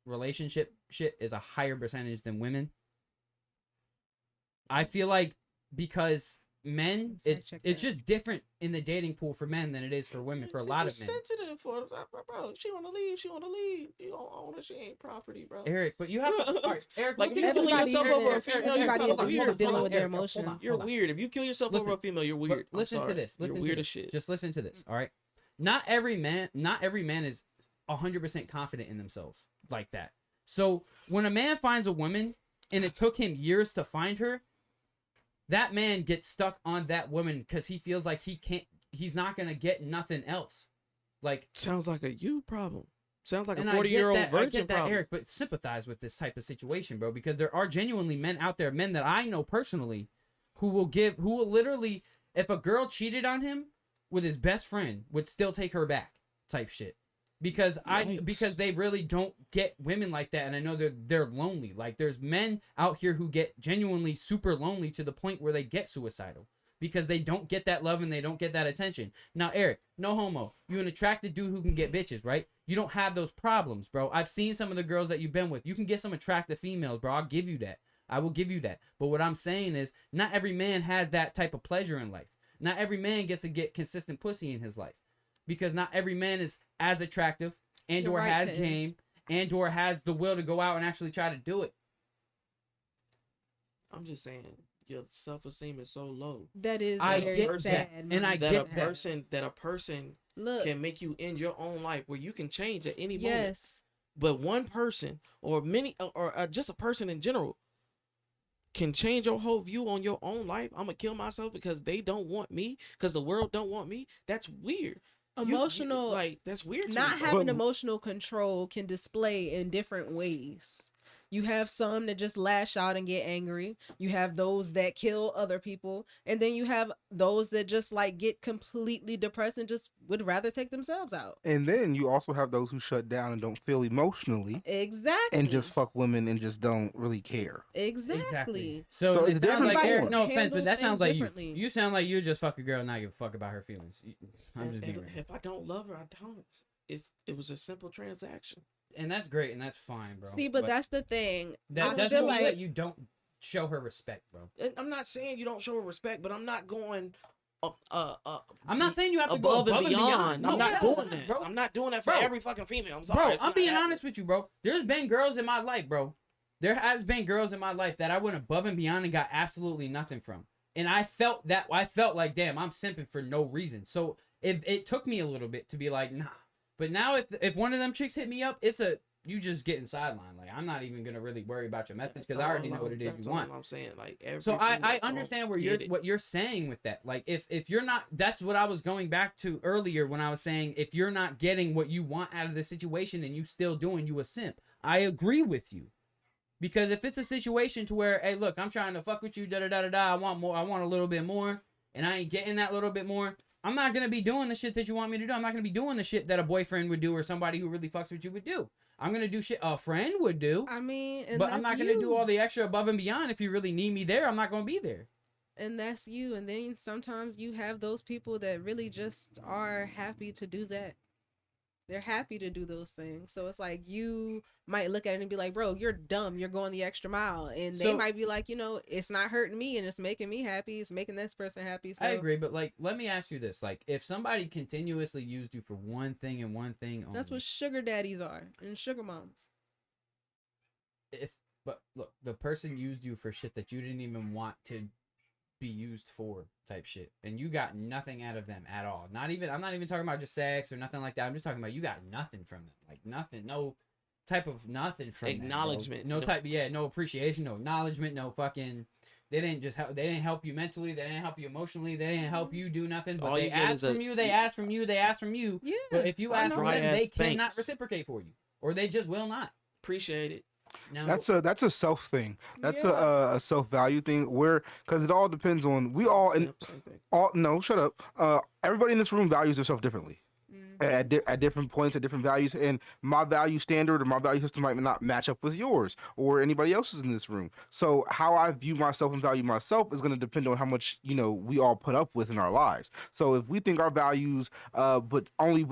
relationship shit is a higher percentage than women. I feel like because men, Fact it's check it's that. just different in the dating pool for men than it is for women. For a lot of men. sensitive for bro. If she wanna leave, she wanna leave. You don't own her, she ain't property, bro. Eric, but you have to. All right, Eric, Like, look you at killing the- yourself Eric, over a Eric, female, Eric, you're Eric, kinda hold on, weird. hold on, Dealing hold with on, their Eric, hold on, emotions. You're hold on. weird. If you kill yourself over a Listen. female, you're But weird. I'm listen to sorry. this. Listen You're to weird this. as shit. Just listen to this. All right. Not every man is 100% confident in themselves like that. So when a man finds a woman and it took him years to find her, that man gets stuck on that woman because he feels like he's not gonna get nothing else. Like, Sounds like a you problem. Sounds like a and I get 40-year-old that, I virgin get that, problem. Eric, but sympathize with this type of situation, bro, because there are genuinely men out there, men that I know personally, who will literally, if a girl cheated on him with his best friend, would still take her back, type shit, because Yikes. they really don't get women like that, and I know they're lonely. Like there's men out here who get genuinely super lonely to the point where they get suicidal. Because they don't get that love and they don't get that attention. Now, Eric, no homo. You an attracted dude who can get bitches, right? You don't have those problems, bro. I've seen some of the girls that you've been with. You can get some attractive females, bro. I'll give you that. I will give you that. But what I'm saying is, not every man has that type of pleasure in life. Not every man gets to get consistent pussy in his life. Because not every man is as attractive and You're or right, has Tez. game and or has the will to go out and actually try to do it. I'm just saying, your self-esteem is so low. That is I very get sad. that, and I That get a that. person Look, can make you end your own life where you can change at any moment. yes, But one person or many or just a person in general can change your whole view on your own life. I'm gonna kill myself because they don't want me, because the world don't want me. That's weird. emotional. That's weird. To Not me, bro. having But- emotional control can display in different ways. You have some that just lash out and get angry. You have those that kill other people. And then you have those that just like get completely depressed and just would rather take themselves out. And then you also have those who shut down and don't feel emotionally Exactly. and just fuck women and just don't really care. Exactly. So, So it it's sounds like different Eric, for no everyone. offense, but that Handles sounds things like differently. you sound like you just fuck a girl and not give a fuck about her feelings. I'm just being And real. if I don't love her, I don't. It was a simple transaction. And that's great and that's fine, bro. See, but that's the thing. that I doesn't feel mean like that you don't show her respect, bro. And I'm not saying you don't show her respect, but I'm not going I'm not saying you have to go above and beyond. No, I'm not yeah, doing that. bro. I'm not doing that for Bro. every fucking female. I'm Bro, sorry. it's I'm not being happening. honest with you, bro. There's been girls in my life, bro. There has been girls in my life that I went above and beyond and got absolutely nothing from. And I felt like, damn, I'm simping for no reason. So it took me a little bit to be like, nah. But now if one of them chicks hit me up, you just getting sidelined. Like, I'm not even gonna really worry about your message because I already know what it is That's you want. all I'm saying. Like, every So I female understand don't get it. what you're saying with that. Like, if you're not, that's what I was going back to earlier when I was saying if you're not getting what you want out of the situation and you still doing, you a simp. I agree with you. Because if it's a situation to where, hey, look, I'm trying to fuck with you, da da da da da, I want more, I want a little bit more, and I ain't getting that little bit more, I'm not gonna be doing the shit that you want me to do. I'm not gonna be doing the shit that a boyfriend would do or somebody who really fucks with you would do. I'm gonna do shit a friend would do. I mean, and But I'm that's not gonna do you. all the extra above and beyond. If you really need me there, I'm not gonna be there. And that's you. And then sometimes you have those people that really just are happy to do that. They're happy to do those things. So it's like you might look at it and be like, bro, you're dumb. You're going the extra mile. And they So- might be like, it's not hurting me and it's making me happy. It's making this person happy. So I agree, but like, let me ask you this: like, if somebody continuously used you for one thing and one thing only, that's what sugar daddies are and sugar moms. but look, the person used you for shit that you didn't even want to be used for, type shit, and you got nothing out of them at all. I'm not even talking about just sex or nothing like that. I'm just talking about you got nothing from them, like nothing, no type of nothing from them, bro. Acknowledgement. no appreciation, no acknowledgement, no fucking. They didn't help you mentally. They didn't help you emotionally. They didn't help you do nothing. But All they you get asked is a- from you. They asked from you. They asked from you. Yeah. But if you I ask know from Right them, ass they cannot thanks. reciprocate for you, or they just will not. Appreciate it. Now, That's a self thing. That's Yeah. a self value thing. Because it all depends on Same thing. no, shut up. Everybody in this room values themselves differently. At different points, at different values, and my value standard or my value system might not match up with yours or anybody else's in this room. So how I view myself and value myself is going to depend on how much we all put up with in our lives. So if we think our values but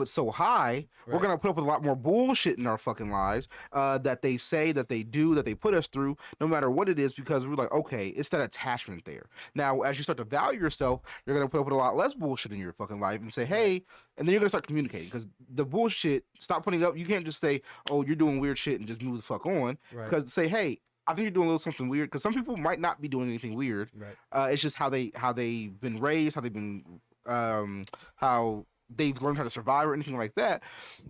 so high, we're Right. going to put up with a lot more bullshit in our fucking lives that they say, that they do, that they put us through, no matter what it is, because we're like, okay, it's that attachment there. Now, as you start to value yourself, you're going to put up with a lot less bullshit in your fucking life and say, hey, and then you're going to start communicating. Because the bullshit, stop putting up. You can't just say, "Oh, you're doing weird shit," and just move the fuck on. Right. Because say, "Hey, I think you're doing a little something weird." Because some people might not be doing anything weird. Right. It's just how they've been raised, how they've been, how they've learned how to survive or anything like that.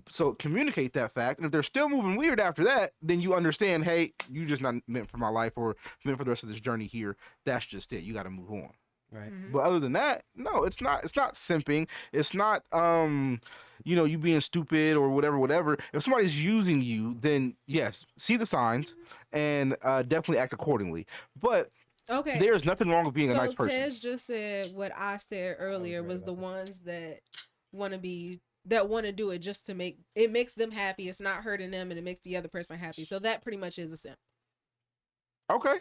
So communicate that fact, and if they're still moving weird after that, then you understand, hey, you just not meant for my life or meant for the rest of this journey here. That's just it. You got to move on. Right. Mhm. But other than that, no, it's not simping. It's not you being stupid or whatever. If somebody's using you, then yes, see the signs and definitely act accordingly. But Okay. there's nothing wrong with being a So nice person. Tez just said what I said earlier right was the about ones that want to do it just to makes them happy. It's not hurting them and it makes the other person happy. So that pretty much is a simp. Okay.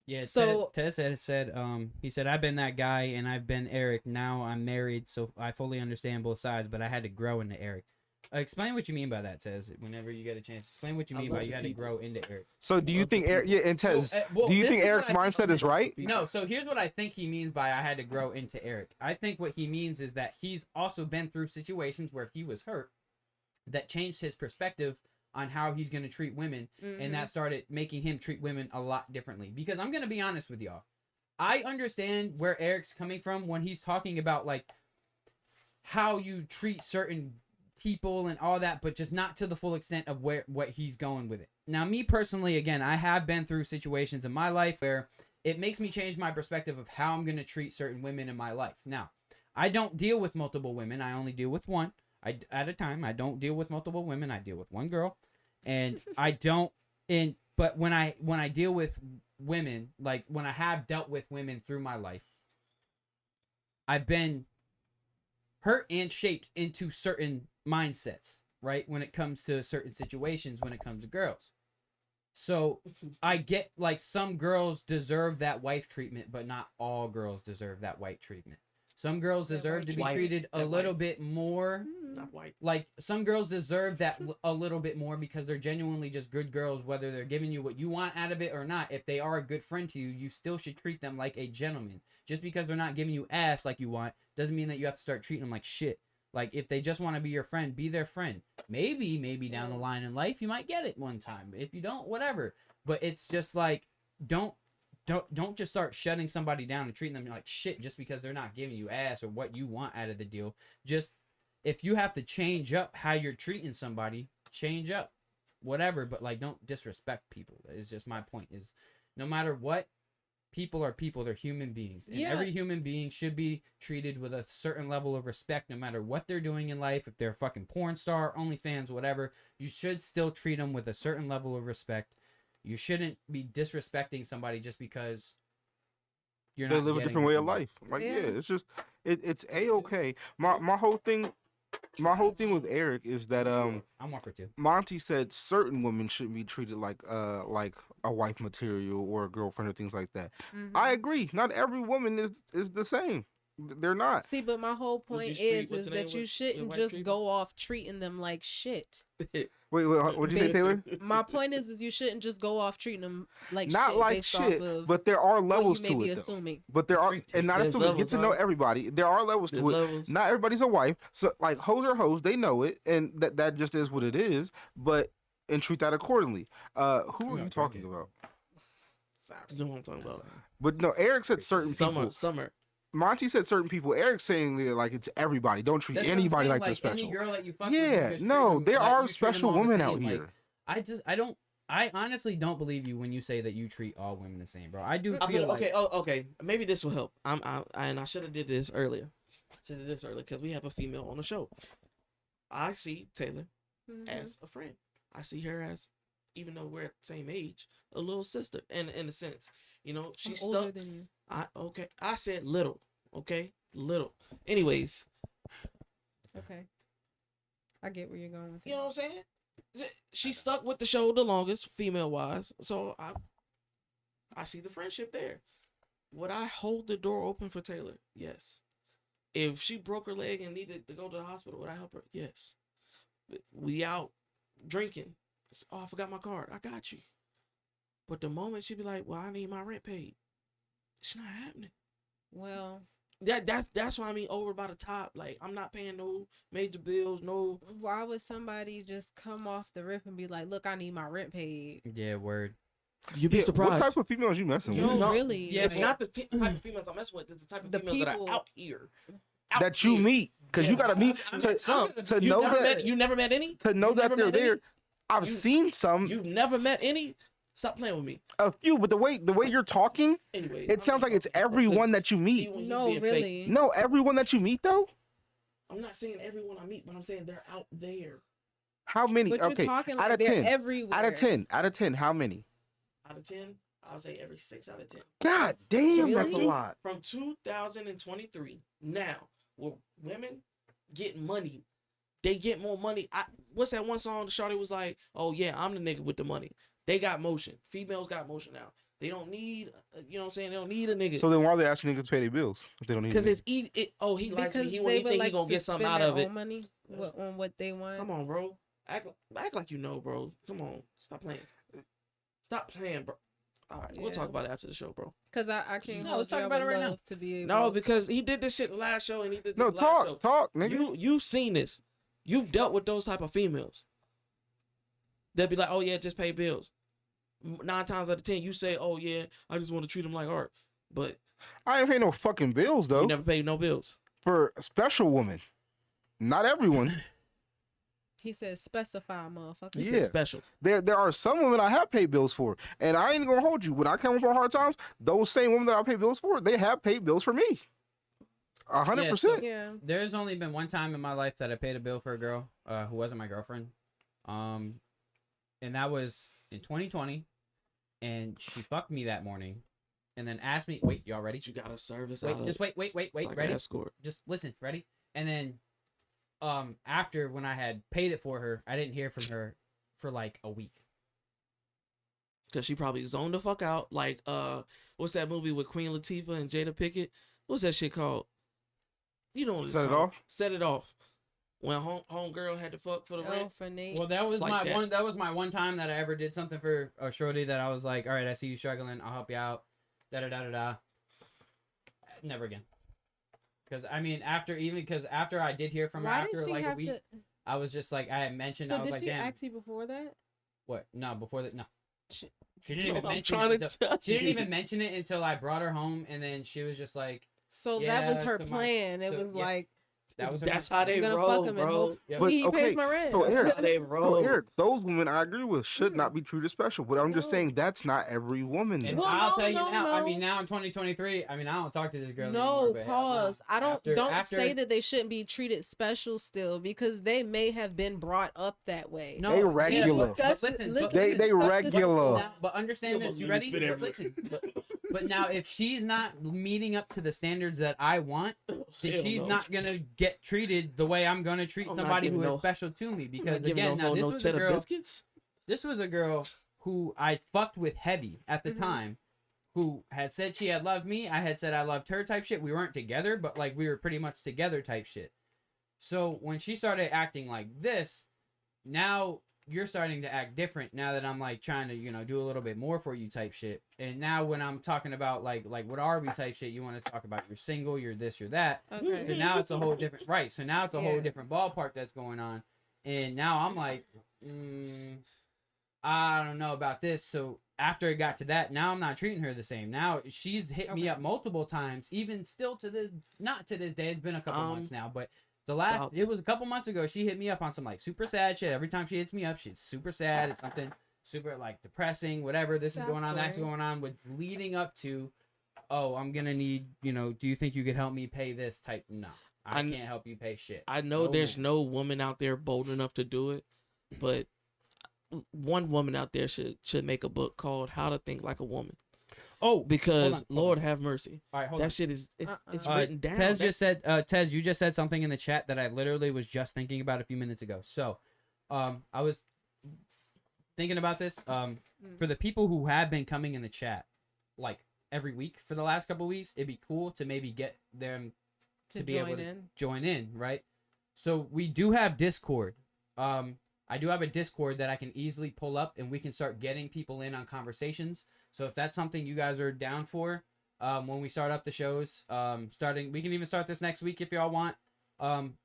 Yeah. So- Tez said he said I've been that guy and I've been Eric. Now I'm married, so I fully understand both sides, but I had to grow into Eric. Explain what you mean by that, Tez. Whenever you get a chance, explain what you I mean love by you the had to people. grow into Eric. So do you Love the think Eric? people. Yeah, and Tez, Well, do you this think is what Eric's I think- mindset is right? No, so here's what I think he means by I had to grow into Eric. I think what he means is that he's also been through situations where he was hurt that changed his perspective on how he's going to treat women, Mhm. and that started making him treat women a lot differently. Because I'm going to be honest with y'all. I understand where Eric's coming from when he's talking about like how you treat certain people and all that, but just not to the full extent of what he's going with it. Now, me personally, again, I have been through situations in my life where it makes me change my perspective of how I'm going to treat certain women in my life. Now, I don't deal with multiple women. I only deal with one at a time. I don't deal with multiple women. I deal with one girl. And I don't, and But when I deal with women, like when I have dealt with women through my life, I've been hurt and shaped into certain mindsets, right? When it comes to certain situations, when it comes to girls. So I get like some girls deserve that wife treatment, but not all girls deserve that wife treatment. Some girls That deserve white to be wife. treated a That little wife. bit more. Not white. Like some girls deserve that a little bit more because they're genuinely just good girls, whether they're giving you what you want out of it or not. If they are a good friend to you, you still should treat them like a gentleman. Just because they're not giving you ass like you want doesn't mean that you have to start treating them like shit. Like if they just want to be your friend, be their friend. Maybe down the line in life you might get it one time. If you don't, whatever. But it's just like don't just start shutting somebody down and treating them like shit just because they're not giving you ass or what you want out of the deal. Just if you have to change up how you're treating somebody, change up, whatever. But like, don't disrespect people. It's just my point. Is no matter what, people are people. They're human beings, and Yeah. every human being should be treated with a certain level of respect, no matter what they're doing in life. If they're a fucking porn star, OnlyFans, whatever, you should still treat them with a certain level of respect. You shouldn't be disrespecting somebody just because you're They not live a getting different what way you of want. life. Like Yeah. it's just it's okay. My whole thing with Eric is that I'm one for two. Monty said certain women shouldn't be treated like a wife material or a girlfriend or things like that. Mhm. I agree. Not every woman is the same. They're not. See, but my whole Would you point treat- is what's the that name you with shouldn't white just treatment? go off treating them like shit. Wait, what'd you say, Taylor? My point is you shouldn't just go off treating them like Not shit like based shit, off of but there are what levels you may to be it though. assuming. But there are, Drink and not There's assuming. Get levels, to know huh? everybody. There are levels There's to it. levels. Not everybody's a wife. So like hoes are hoes. They know it, and that just is what it is. But and treat that accordingly. Who are not you talking drinking. about? Sorry. You know what I'm talking about? But no, Eric said certain people. Summer. Monty said certain people. Eric's saying that, like it's everybody. Don't treat That's what I'm anybody saying, like they're special. Any girl that you fuck with, you Yeah, just no, treat them there like are you treat them special all the women same. out Like, here. I honestly don't believe you when you say that you treat all women the same, bro. I do I'm feel like Okay. Oh, okay. Maybe this will help. And I should have did this earlier. Because we have a female on the show. I see Taylor Mhm. as a friend. I see her as, even though we're at the same age, a little sister. And in a sense, you know, I'm she's older stuck. than you. I said little. Okay, little. Anyways, Okay. I get where you're going with it. you know what I'm saying? She stuck with the show the longest, female wise. So I see the friendship there. Would I hold the door open for Taylor? Yes. If she broke her leg and needed to go to the hospital, would I help her? Yes. We out drinking. Oh, I forgot my card. I got you. But the moment she be like, "Well, I need my rent paid," it's not happening. Well, That's why I mean over by the top. Like I'm not paying no major bills, no. why would somebody just come off the rip and be like, "Look, I need my rent paid"? yeah, word. You'd be Yeah, surprised. What type of females you messing No, with? know- really. Yeah, It's but- not the type of females I'm messing with. It's the type of The females that people- are out here. That you meet, because you Yeah, gotta meet I've to, met some. to You know never that met, you never met any. to know You that never they're met any? there. I've You- seen some, You've never met any. Stop playing with me. a few, but the way you're talking, Anyway, it sounds like it's everyone that you meet. No, really. No, everyone that you meet though. I'm not saying everyone I meet, but I'm saying they're out there. How many? But you're Okay, talking out like of they're 10. everywhere. Out of 10, how many? Out of 10, I'll say every 6 out of 10. God damn, Really? that's a lot. From 2023 now, where women get money, they get more money. What's that one song? Shawty was like, "Oh yeah, I'm the nigga with the money." They got motion. Females got motion now. They don't need, you know what I'm saying? They don't need a nigga. So then why are they asking niggas to pay their bills if they don't need Because it? it's easy. He likes me. Because He they think would he like gonna to get something spend out their of it. own money on what they want. Come on, bro. Act like you know, bro. Come on. Stop playing. Stop playing, bro. All right, we'll talk Yeah. about it after the show, bro. Because I can't No, hold let's you. talk I about would it right now. love to be able. No, because he did this shit the last show and he did this No, last show. talk, nigga. You've seen this. You've dealt with those type of females. They'll be like, "Oh yeah, just pay bills." 9 times out of 10, you say, "Oh yeah, I just want to treat them like art," but I ain't paying no fucking bills though you never pay no bills. for a special woman. Not everyone. He says specify, motherfucker. This is Yeah. special. There are some women I have paid bills for, and I ain't gonna hold you. When I come up on hard times, those same women that I pay bills for, they have paid bills for me. 100%. Yeah. There's only been one time in my life that I paid a bill for a girl who wasn't my girlfriend. And that was in 2020. and she fucked me that morning, and then asked me, "Wait, y'all ready? You got a service. Wait, out just of, wait, it's like ready? an escort. Just listen, ready?" And then, after when I had paid it for her, I didn't hear from her for like a week. Cause she probably zoned the fuck out. Like, what's that movie with Queen Latifah and Jada Pinkett? What's that shit called? You know what it's Set It called. Off? Set It Off. When home girl had to fuck for the Oh, rent. for Nate. Well, that was Like my that. one. That was my one time that I ever did something for a shorty that I was like, "All right, I see you struggling. I'll help you out." Da da da da da. Never again. Because I mean, after I did hear from her Why after did she like a have week, to? I was just like, I had mentioned, So I was did like, she damn, ask you before that? what? No, before that, no. She- She didn't even I'm mention trying it. to Until, tell she didn't you. even mention it until I brought her home, and then she was just like, So Yeah, that was her so my- plan. It so, was yeah. like, that was her. That's how they I'm gonna roll, fuck him and bro. hope Yeah. But he okay, pays my rent. so That's Eric, how they so roll. Eric, those women I agree with should not be treated special. But I'm just No. saying that's not every woman. And though. Well, I'll no, tell you no, now. I no. mean, now in 2023, I mean, I don't talk to this girl No, anymore. But hell no. pause. I don't After- say that they shouldn't be treated special still because they may have been brought up that way. No, They yeah, regular. but Discuss- listen, listen- but They discuss this- regular. Now, but understand this. You ready? But listen. But now, if she's not meeting up to the standards that I want, then Hell she's no. not gonna get treated the way I'm gonna treat I'm not somebody giving who is no- special to me. I'm Because not giving again, now no this was a cheddar girl. biscuits. This was a girl who I fucked with heavy at the Mhm. time, who had said she had loved me. I had said I loved her type shit. We weren't together, but like we were pretty much together type shit. So when she started acting like this, now you're starting to act different now that I'm like trying to, do a little bit more for you type shit. And now when I'm talking about like what are we type shit, you want to talk about you're single, you're this, you're that. Okay. So now it's a whole different right. So now it's a whole Yeah. different ballpark that's going on. And now I'm like, I don't know about this. So after it got to that, now I'm not treating her the same. Now she's hit me Okay. up multiple times, even still to this, not to this day. It's been a couple months now, but about- it was a couple months ago. She hit me up on some like super sad shit. Every time she hits me up, she's super sad. It's something super like depressing, whatever. This is Sad going on, that's story. going on, with leading up to, oh, I'm gonna need, do you think you could help me pay this type? No, I I- can't help you pay shit. I know No there's man. no woman out there bold enough to do it, but one woman out there should make a book called "How to Think Like a Woman," Oh, because hold on. Lord have mercy, all right, hold that on. shit is it's Uh-uh. written down. Tez That- just said, Tez, you just said something in the chat that I literally was just thinking about a few minutes ago. So, I was thinking about this. For the people who have been coming in the chat, like every week for the last couple weeks, it'd be cool to maybe get them To be able join to in. join in, right? So we do have Discord. I do have a Discord that I can easily pull up, and we can start getting people in on conversations. So if that's something you guys are down for, when we start up the shows, we can even start this next week if y'all want.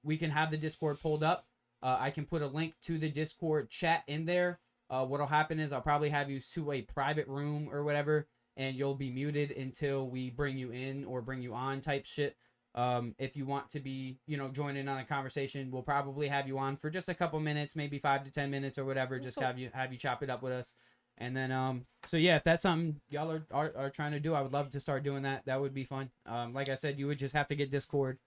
We can have the Discord pulled up. I can put a link to the Discord chat in there. What'll happen is I'll probably have you to a private room or whatever, and you'll be muted until we bring you in or bring you on type shit. If you want to be, join in on a conversation, we'll probably have you on for just a couple minutes, maybe 5 to 10 minutes or whatever. Just So- have you chop it up with us. And then, so yeah, if that's something y'all are trying to do, I would love to start doing that. That would be fun. Like I said, you would just have to get Discord,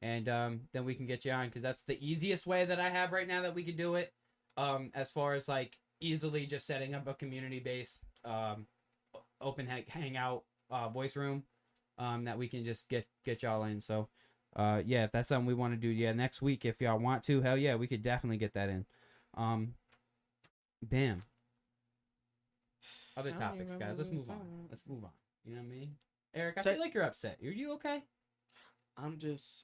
and then we can get you on, because that's the easiest way that I have right now that we could do it. As far as like easily just setting up a community-based open hangout voice room, that we can just get y'all in. So, yeah, if that's something we want to do, yeah, next week if y'all want to, hell yeah, we could definitely get that in. Bam. Other I don't topics, even guys. remember Let's what we was move on. talking about. Let's move on. You know what I mean? Eric, I Ta- feel like you're upset. Are you okay?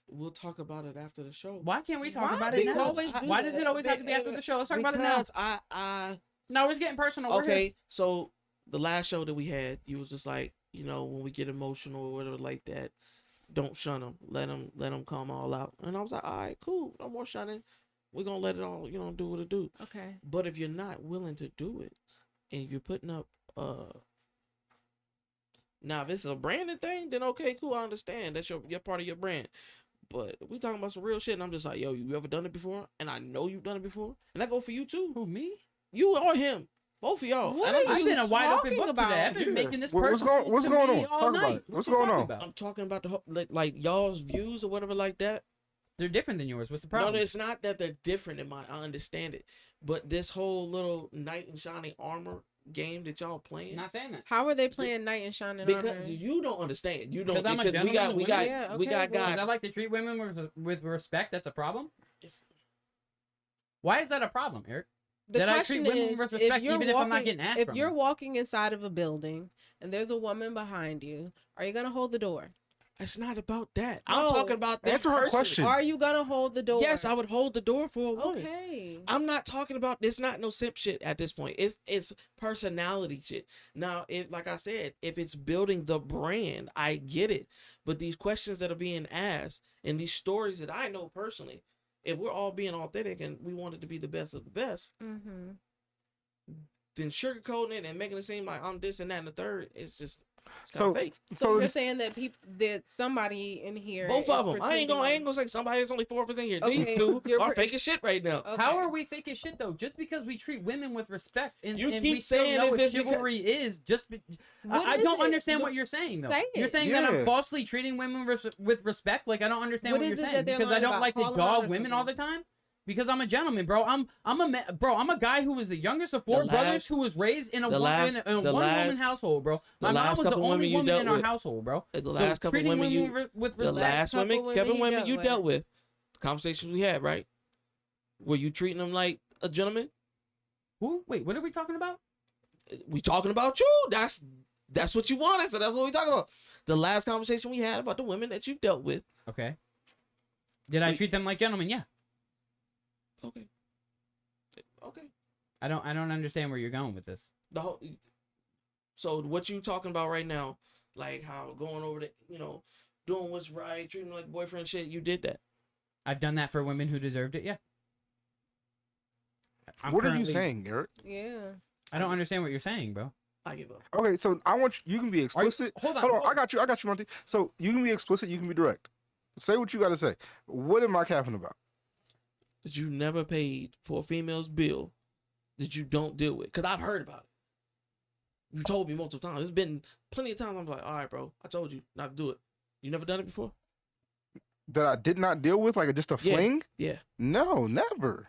we'll talk about it after the show. Why can't we talk Why about do it you now? always do Why does that? it always have to be after the show? Let's talk about it now. Because I No, it's getting personal. We're here. okay, so the last show that we had, you was just like, when we get emotional or whatever like that, don't shun them. Let them come all out. And I was like, all right, cool. No more shunning. We're going to let it all, do what it do. Okay. But if you're not willing to do it, and you're putting up, now if it's a branding thing, then okay, cool. I understand. That's your part of your brand. But we talking about some real shit, and I'm just like, yo, you ever done it before? And I know you've done it before. And I go for you too. Who, me? You or him. Both of y'all. What And I'm are just- I've been a wide open talking book today. I've about? been Yeah. making this What's personal going- what's to going me on? all Talk night. about it. What What's you going talking on? about? I'm talking about the whole, like y'all's views or whatever like that. They're different than yours. What's the No, problem? it's not that they're different in my. I understand it, but this whole little knight in shining armor game that y'all playing. I'm not saying that. How are they playing knight in shining Because armor? you don't understand. You don't. Because I'm a Because we gentleman got and women- Yeah, we okay, got well, guys. I like to treat women with respect. That's a problem. It's- Why is that a problem, Eric? The That I question treat women is, with if respect you're even if I'm not walking, getting asked if from you're them. walking inside of a building and there's a woman behind you, are you gonna hold the door? It's not about that. No. I'm talking about that Answer her person. question. Are you gonna hold the door? Yes, I would hold the door for a woman. Okay. I'm not talking about this. Not no simp shit at this point. It's personality shit. Now, if like I said, if it's building the brand, I get it. But these questions that are being asked and these stories that I know personally, if we're all being authentic and we want it to be the best of the best, Mm-hmm. then sugarcoating it and making it seem like I'm this and that and the third, it's just it's So, kinda fake. So so you're saying that that somebody in here, Both is of them. I ain't pretending- gonna say somebody that's only 4% here. Okay, These two you're are pre- faking shit right now. Okay. How are we fake as shit though? Just because we treat women with respect and, You and keep we still saying know it's what just because- chivalry is, just What I is don't it? understand Look, what you're saying though. say You're it. saying that I'm Yeah. falsely treating women with respect. Like I don't understand What what, is you're it saying that they're because I lying don't about? like to Call 'em out dog or women all the something. time. Because I'm a gentleman, bro. I'm a guy who was the youngest of four The brothers last- who was raised in a the one last- in a the one woman last- household, bro. My the mom last was the couple only women you woman dealt in our with- household, bro. The So last couple treating women you with the respect. last couple women, women Kevin he women dealt you with. dealt with, the conversations we had, right? Were you treating them like a gentleman? Who? Wait, what are we talking about? We talking about you. That's what you wanted, so that's what we talking about. The last conversation we had about the women that you've dealt with. Okay. Did I We- treat them like gentlemen? Yeah. Okay. Okay. I don't understand where you're going with this. The whole. So what you talking about right now, like how going over the, doing what's right, treating them like boyfriend shit. You did that. I've done that for women who deserved it. Yeah. I'm what are you currently- saying, Eric? Yeah. I don't understand what you're saying, bro. I give up. Okay, so I want you can be Are you- explicit. hold on. Hold on, hold- I got you, Monty. So you can be explicit, you can be direct. Say what you got to say. What am I capping about? That you never paid for a female's bill that you don't deal with. Because I've heard about it. You told me multiple times. It's been plenty of times I'm like, all right, bro, I told you not to do it. You never done it before? That I did not deal with, like just a Yeah. fling? Yeah. No, never.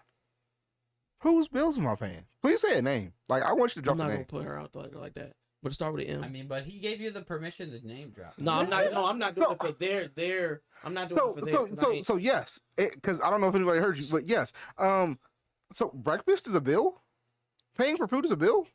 Whose bills am I paying? Please say a name. Like I want you to drop I'm a not name. going to put her out like that. But it start with an M. I mean, but he gave you the permission to name drop. no, I'm not. No, I'm not doing So- it for their. I'm not doing So it for their. 'cause I ain't- so yes, because I don't know if anybody heard you, but yes. So breakfast is a bill. Paying for food is a bill.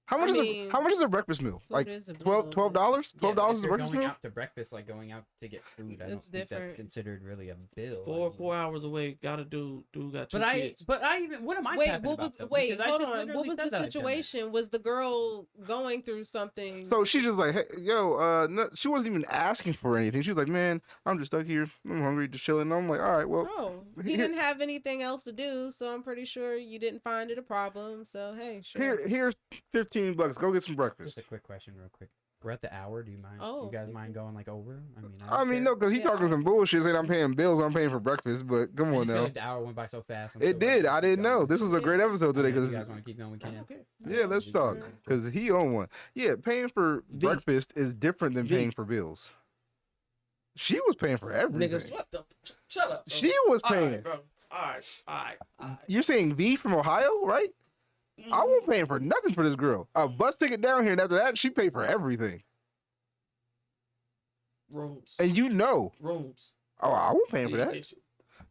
How much how much is a breakfast meal? Food Like is a $12 bill. $12? Yeah, but $12 if is a you're breakfast going meal? out to breakfast, like going out to get food. I don't It's think that's different. considered really a bill. I Four mean. hours away. Gotta do. Got two But kids. I even what am I Wait, capping what about, was though? wait, Because I hold just on. literally What was said the that I've done that. situation? Was the girl going through something? So she's just like, hey, yo, no, she wasn't even asking for anything. She was like, man, I'm just stuck here. I'm hungry, just chilling. And I'm like, all right, well, Oh, he here- didn't have anything else to do, so I'm pretty sure you didn't find it a problem. So hey, sure. here's $15. Go get some Just breakfast. a quick question, real quick. We're at the hour. Do you mind? Oh, do you guys 15. mind going like over? I mean, I mean, no, because he Yeah, talking I- some bullshit saying I'm paying bills, I'm paying for breakfast. But come I on just feel now, like the hour went by so fast. I'm it so did. ready I to keep didn't know. going. This was a great episode today I mean, if you because guys want to keep going, we can. Okay. yeah, let's talk because he on one. Yeah, paying for V. breakfast is different than V. paying for bills. She was paying for everything. Niggas, what the? Shut up. Bro. She was All paying. right, bro. All right. You're saying V from Ohio, right? I won't paying for nothing for this girl. A bus ticket down here, and after that, she paid for everything. Rooms. And you know, Rooms. oh, I won't paying for that. Tissue.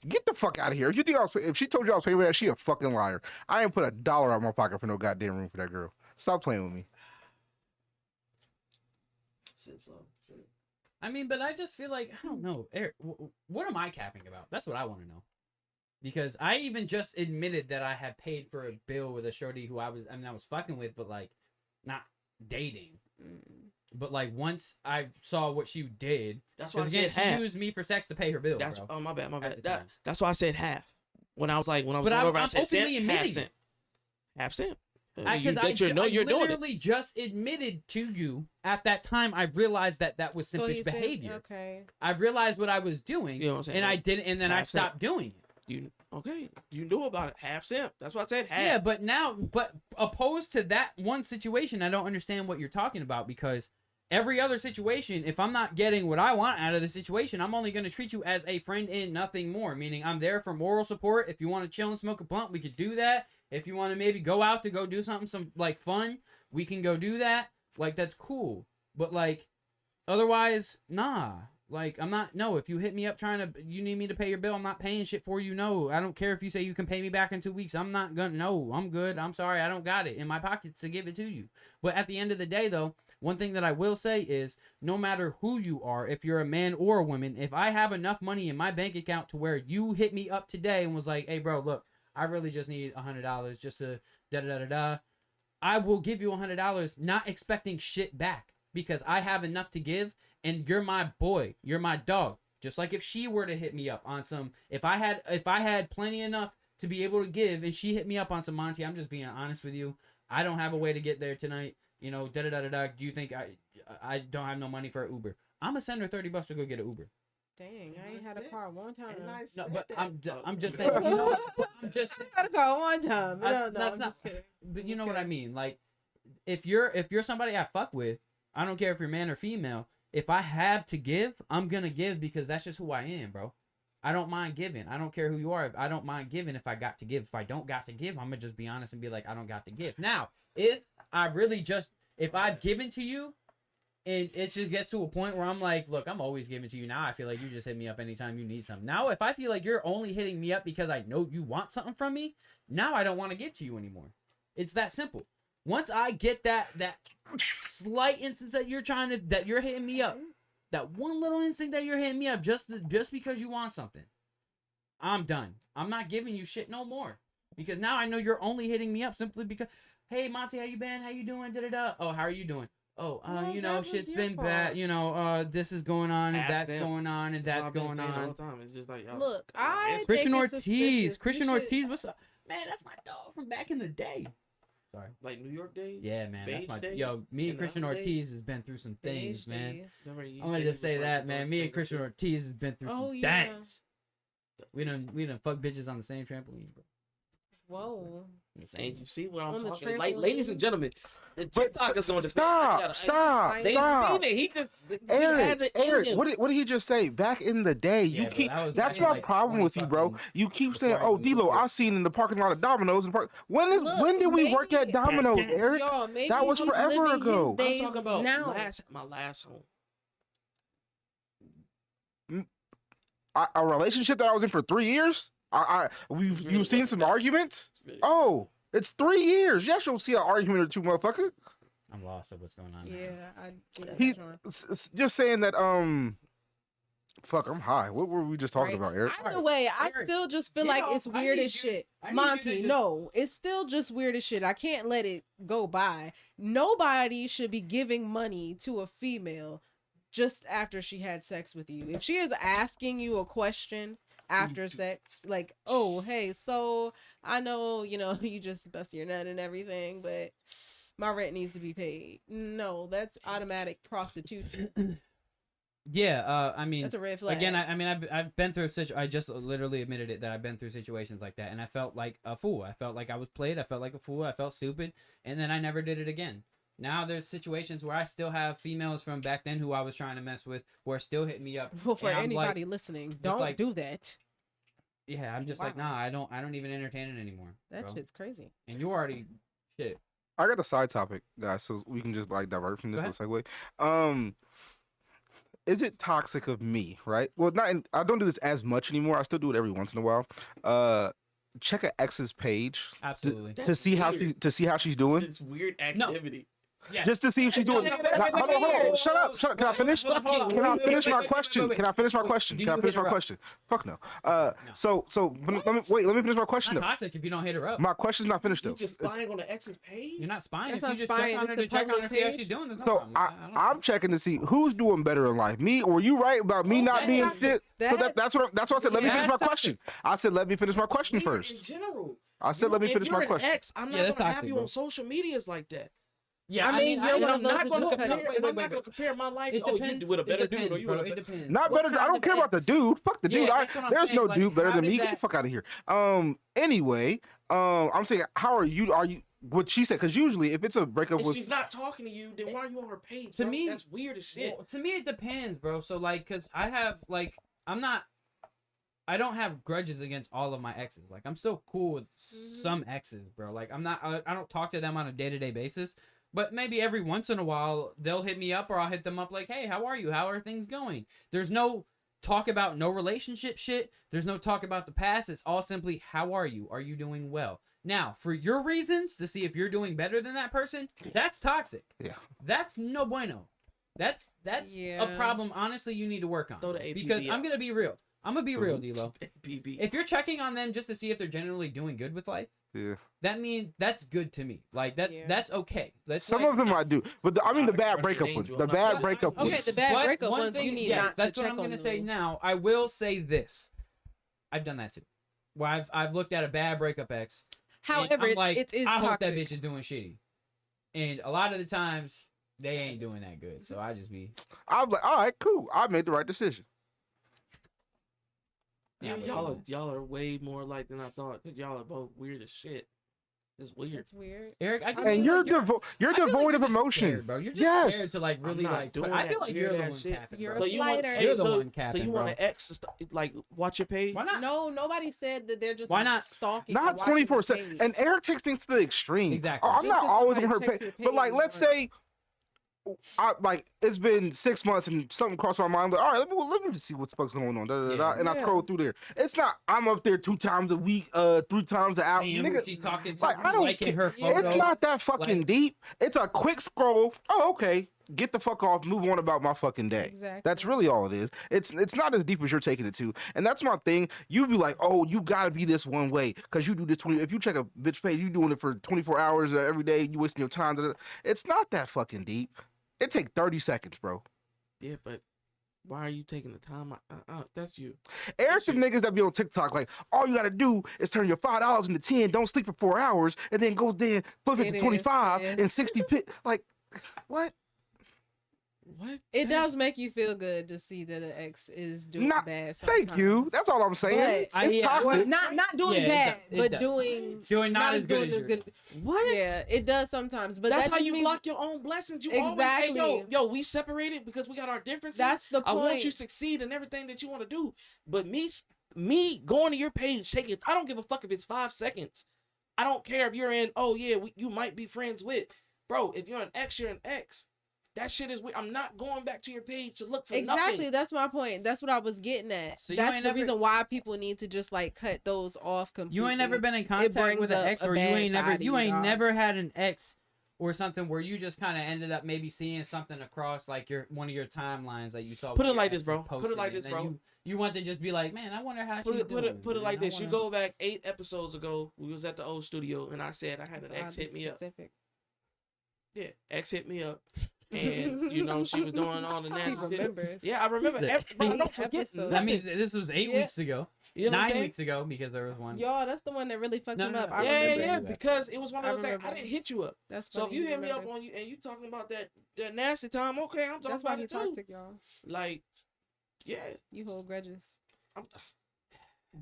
Get the fuck out of here. If you think if she told you I was paying for that, she a fucking liar. I ain't put $1 out of my pocket for no goddamn room for that girl. Stop playing with me. Sip slow. Shit. I mean, but I just feel like I don't know, Eric. What am I capping about? That's what I want to know. Because I even just admitted that I had paid for a bill with a shorty who I was fucking with, but like not dating. But like once I saw what she did, That's why I because said again, she half. used me for sex to pay her bill. That's bro. my bad. At the That, time. that's why I said half. When I was But going I'm- over, I I'm said openly cent, half admitting cent. Half cent. Because You you're doing it. literally just admitted to you at that time. I realized that was So simpish you said, behavior. okay. I realized what I was doing, You know what I'm saying? and I didn't, and then I Half cent. stopped doing it. You okay? You knew about it. Half cent. That's why I said half. Yeah, but opposed to that one situation, I don't understand what you're talking about because every other situation, if I'm not getting what I want out of the situation, I'm only going to treat you as a friend and nothing more. Meaning, I'm there for moral support. If you want to chill and smoke a blunt, we could do that. If you want to maybe go out to go do something, some like fun, we can go do that. Like, that's cool. But like, otherwise, nah. Like, I'm not, no, if you hit me up you need me to pay your bill, I'm not paying shit for you, no. I don't care if you say you can pay me back in 2 weeks, I'm not gonna, no, I'm good, I'm sorry, I don't got it in my pockets to give it to you. But at the end of the day, though, one thing that I will say is, no matter who you are, if you're a man or a woman, if I have enough money in my bank account to where you hit me up today and was like, hey, bro, look, I really just need $100 just to da-da-da-da-da, I will give you $100, not expecting shit back, because I have enough to give. And you're my boy, you're my dog. Just like if she were to hit me up on some, if I had plenty enough to be able to give, and she hit me up on some, Monty, I'm just being honest with you, I don't have a way to get there tonight. You know, da da da da da. Do you think I don't have no money for an Uber? I'm gonna send her $30 to go get an Uber. Dang, I ain't had a car one time. No, but I'm just saying. You know, I'm just. I had a car one time. That's not. But you know what I mean. Like, if you're somebody I fuck with, I don't care if you're man or female. If I have to give, I'm gonna give, because that's just who I am, bro. I don't mind giving. I don't care who you are. I don't mind giving if I got to give. If I don't got to give, I'm gonna just be honest and be like, I don't got to give. Now, if I've given to you, and it just gets to a point where I'm like, look, I'm always giving to you. Now I feel like you just hit me up anytime you need something. Now, if I feel like you're only hitting me up because I know you want something from me, now I don't want to give to you anymore. It's that simple. Once I get that slight instance that you're hitting me up, that one little instinct that you're hitting me up just because you want something, I'm done. I'm not giving you shit no more, because now I know you're only hitting me up simply because, hey Monty, how you been? How you doing? Da da da. Oh, how are you doing? Oh, well, you know, shit's been bad. You know, this is going on, and that's going on, and that's going on. It's just like, look, I Christian think it's Ortiz. suspicious. Christian Ortiz, what's up? Man, that's my dog from back in the day. Sorry. Like New York days? Yeah, man. That's my days? yo. Me and In the Christian other Ortiz days? has been through some Beige things, man. days. I'm gonna just say that, man. Me and Christian Ortiz has been through Oh, some yeah. things. We done fuck bitches on the same trampoline, bro. Whoa. And you see what On I'm the talking about? Like, trampoline? ladies and gentlemen, the But TikTok is on the stop. They seen it. He just he has it in Eric, him. what did he just say? Back in the day, Yeah, you but keep. that was That's back in, my like, problem with you, bro. 20 You keep before saying, I "Oh, even moved D-Lo, here. I seen in the parking lot of Domino's." And when Look, did we work at maybe- Domino's, Eric? Yo, maybe That was he's forever living his ago. I'm days talking about now. my last home. A relationship that I was in for 3 years. You've seen some arguments. Oh, it's 3 years. Yes, you'll see an argument or two, motherfucker. I'm lost of what's going on. now. Yeah, He sure. just saying that. Fuck, I'm high. What were we just talking Right. about, Eric? Either way, I Eric, still just feel you like know, it's I weird need as you- shit. I need you to Monty, just- no, it's still just weird as shit. I can't let it go by. Nobody should be giving money to a female just after she had sex with you. If she is asking you a question after sex, like, oh, hey, so I know, you just busted your nut and everything, but my rent needs to be paid. No, that's automatic prostitution. Yeah. I mean, That's a red flag. again, I've been through such. I just literally admitted it that I've been through situations like that, and I felt like a fool. I felt like I was played. I felt like a fool. I felt stupid, and then I never did it again. Now there's situations where I still have females from back then who I was trying to mess with who are still hitting me up. Well, for and I'm like- anybody listening, don't like- do that. Yeah, I'm just like, Wow. nah, I don't even entertain it anymore. That bro. shit's crazy. And you already shit. I got a side topic, guys, so we can just like divert from Go this little segue. Is it toxic of me, right? Well, I don't do this as much anymore. I still do it every once in a while. Check an ex's page Absolutely. to see how she's doing. It's weird No. activity. Yeah. Just to see if she's doing. No, Now, hold on. Shut up. Can I finish? Hold on. Can I finish my Wait, question? wait. Can I finish my Wait, question? do Can I you finish hit my her up? question? Fuck no. So let me finish my question Not though. toxic if you don't hit her up. My question's not finished You though. just It's- spying on the ex's page? You're not spying. That's If you not just spying, check on it's her the to check on her, public see how page. she's doing. There's no So problem. I don't I'm care. checking to see who's doing better in life, me or you. Right about me not that's being toxic. shit. So That's- that's what I said. Let me Yeah, finish my that's question. I said let me finish my question Weird first. In general. I said let me If finish my you're question. An ex, I'm Yeah, not that's gonna have toxic, you bro. on social medias like that. Yeah, I mean, you're And one I'm of those not that gonna just compare. cut- And I'm not gonna compare my life. It Oh, depends. you with a better it depends, dude, or you bro. with a It better. depends. Not What better. I kind don't of care about the ex? dude. Fuck the Yeah, dude. that's what I'm There's saying. no Like, dude better how than did me. Get that- the fuck out of here. Anyway, I'm saying, how are you? Are you? What she said? Because usually, if it's a breakup If with, she's not talking to you, then why are you on her page? To bro? me- that's weird as shit. Well, to me, it depends, bro. So like, cause I have like, I'm not I don't have grudges against all of my exes. Like I'm still cool with Mhm. some exes, bro. Like I don't talk to them on a day-to-day basis, but maybe every once in a while they'll hit me up or I'll hit them up like, "Hey, how are you? How are things going?" There's no talk about no relationship shit. There's no talk about the past. It's all simply, "How are you? Are you doing well?" Now, for your reasons to see if you're doing better than that person, that's toxic. Yeah. That's no bueno. That's a Yeah. problem. Honestly, you need to work on Throw the APB because I'm out. gonna be real. I'm gonna be real, D-Lo. PB. If you're checking on them just to see if they're genuinely doing good with life, Yeah. that means that's good to me. Like Yeah. that's okay. That's Some like, of them I do, but the, I mean the I bad run breakup the ones. danger. The I'm not- bad But- breakup Okay, ones. the bad But breakup one ones, thing- you need yes, not that's to what check I'm gonna on say those. now. I will say this. I've done that too. Where I've looked at a bad breakup ex. and However, I'm like, it is I hope that toxic. bitch is doing shitty. And a lot of the times they ain't doing that good. So I just be I'm like, all right, cool. I made the right decision. Yeah, but y'all are way more alike than I thought. Cause y'all are both weird as shit. It's weird. That's weird. Eric, I just I And feel feel you're like you're I feel like devoid you're of just emotion. scared, bro. You're just Yes. scared to like really not like. doing I that feel like you're the weird-ass one shit. capping, You're bro. a you want, flighter. You're the so, one capping, so you bro. want an ex to like watch your page? Why not? No, nobody said that they're just Why not? stalking. Not or watching your 24/7. page. And Eric takes things to the extreme. Exactly. Oh, I'm Just not 'cause always on somebody her checks page, your but like, page, let's like- say, it's been 6 months and something crossed my mind. But all right, let me just see what the fuck's going on. Da, da, da, da, Yeah. and I Yeah. scroll through there. It's not. I'm up there 2 times a week, 3 times an hour. Seeing Nigga, who she talking to, like, I don't liking care. her photos. It's not that fucking Like- deep. It's a quick scroll. Oh, okay. Get the fuck off. Move on about my fucking day. Exactly. That's really all it is. It's not as deep as you're taking it to. And that's my thing. You be like, oh, you gotta be this one way because you do this 20. If you check a bitch page, you doing it for 24 hours every day. You wasting your time. Da, da, da. It's not that fucking deep. It take 30 seconds, bro. Yeah, but why are you taking the time? That's you. Eric, the you. niggas that be on TikTok, like, all you gotta do is turn your $5 into 10, don't sleep for 4 hours, and then go then flip it It to is, 25 it is. and 60 pit. Like, what? What? It That's- does make you feel good to see that an ex is doing Not- bad. Thank you. sometimes. That's all I'm saying. But- It's yeah, toxic. Well, not doing Yeah, bad, it but does. doing Not as good as yours. What? Yeah, it does sometimes. But That's that how just you means- block your own blessings. You always, hey, Exactly. yo, we separated because we got our differences. That's the I want point. you to succeed in everything that you want to do. But me going to your page, taking, I don't give a fuck if it's 5 seconds. I don't care if you're in, oh yeah, you might be friends with. Bro, if you're an ex, you're an ex. That shit is weird. I'm not going back to your page to look for Exactly, nothing. that's my point. That's what I was getting at. So you That's ain't the never- reason why people need to just like cut those off completely. You ain't never been in contact brings with an up ex, a or you bad ain't never side of you you, ain't dog. never had an ex or something where you just kind of ended up maybe seeing something across like your one of your timelines that you saw. Put with it your like this, exes bro. Put it posted, like and this, then bro. You want to just be like, man, I wonder how Put she's it doing. put it man. like I this. You wanna-" go back 8 episodes ago. We was at the old studio, and I said I had an ex hit me up. Specific. Yeah, ex hit me up, and you know she was doing all the He nasty shit. remembers. Yeah, I remember. said Bro, I don't eight forget. episodes. That nothing. means this was 8 Yeah. weeks ago, You know what I'm 9 saying? weeks ago because there was one. Y'all, that's the one that really fucked No, him no, up. no. I Yeah, remember. yeah, that. because it was one I of those things. I remember. didn't hit you up. That's So if funny you he hit me up remembers. on you and you talking about that nasty time, okay, I'm talking That's why about he it too. toxic, y'all. Like, yeah. You hold grudges. I'm,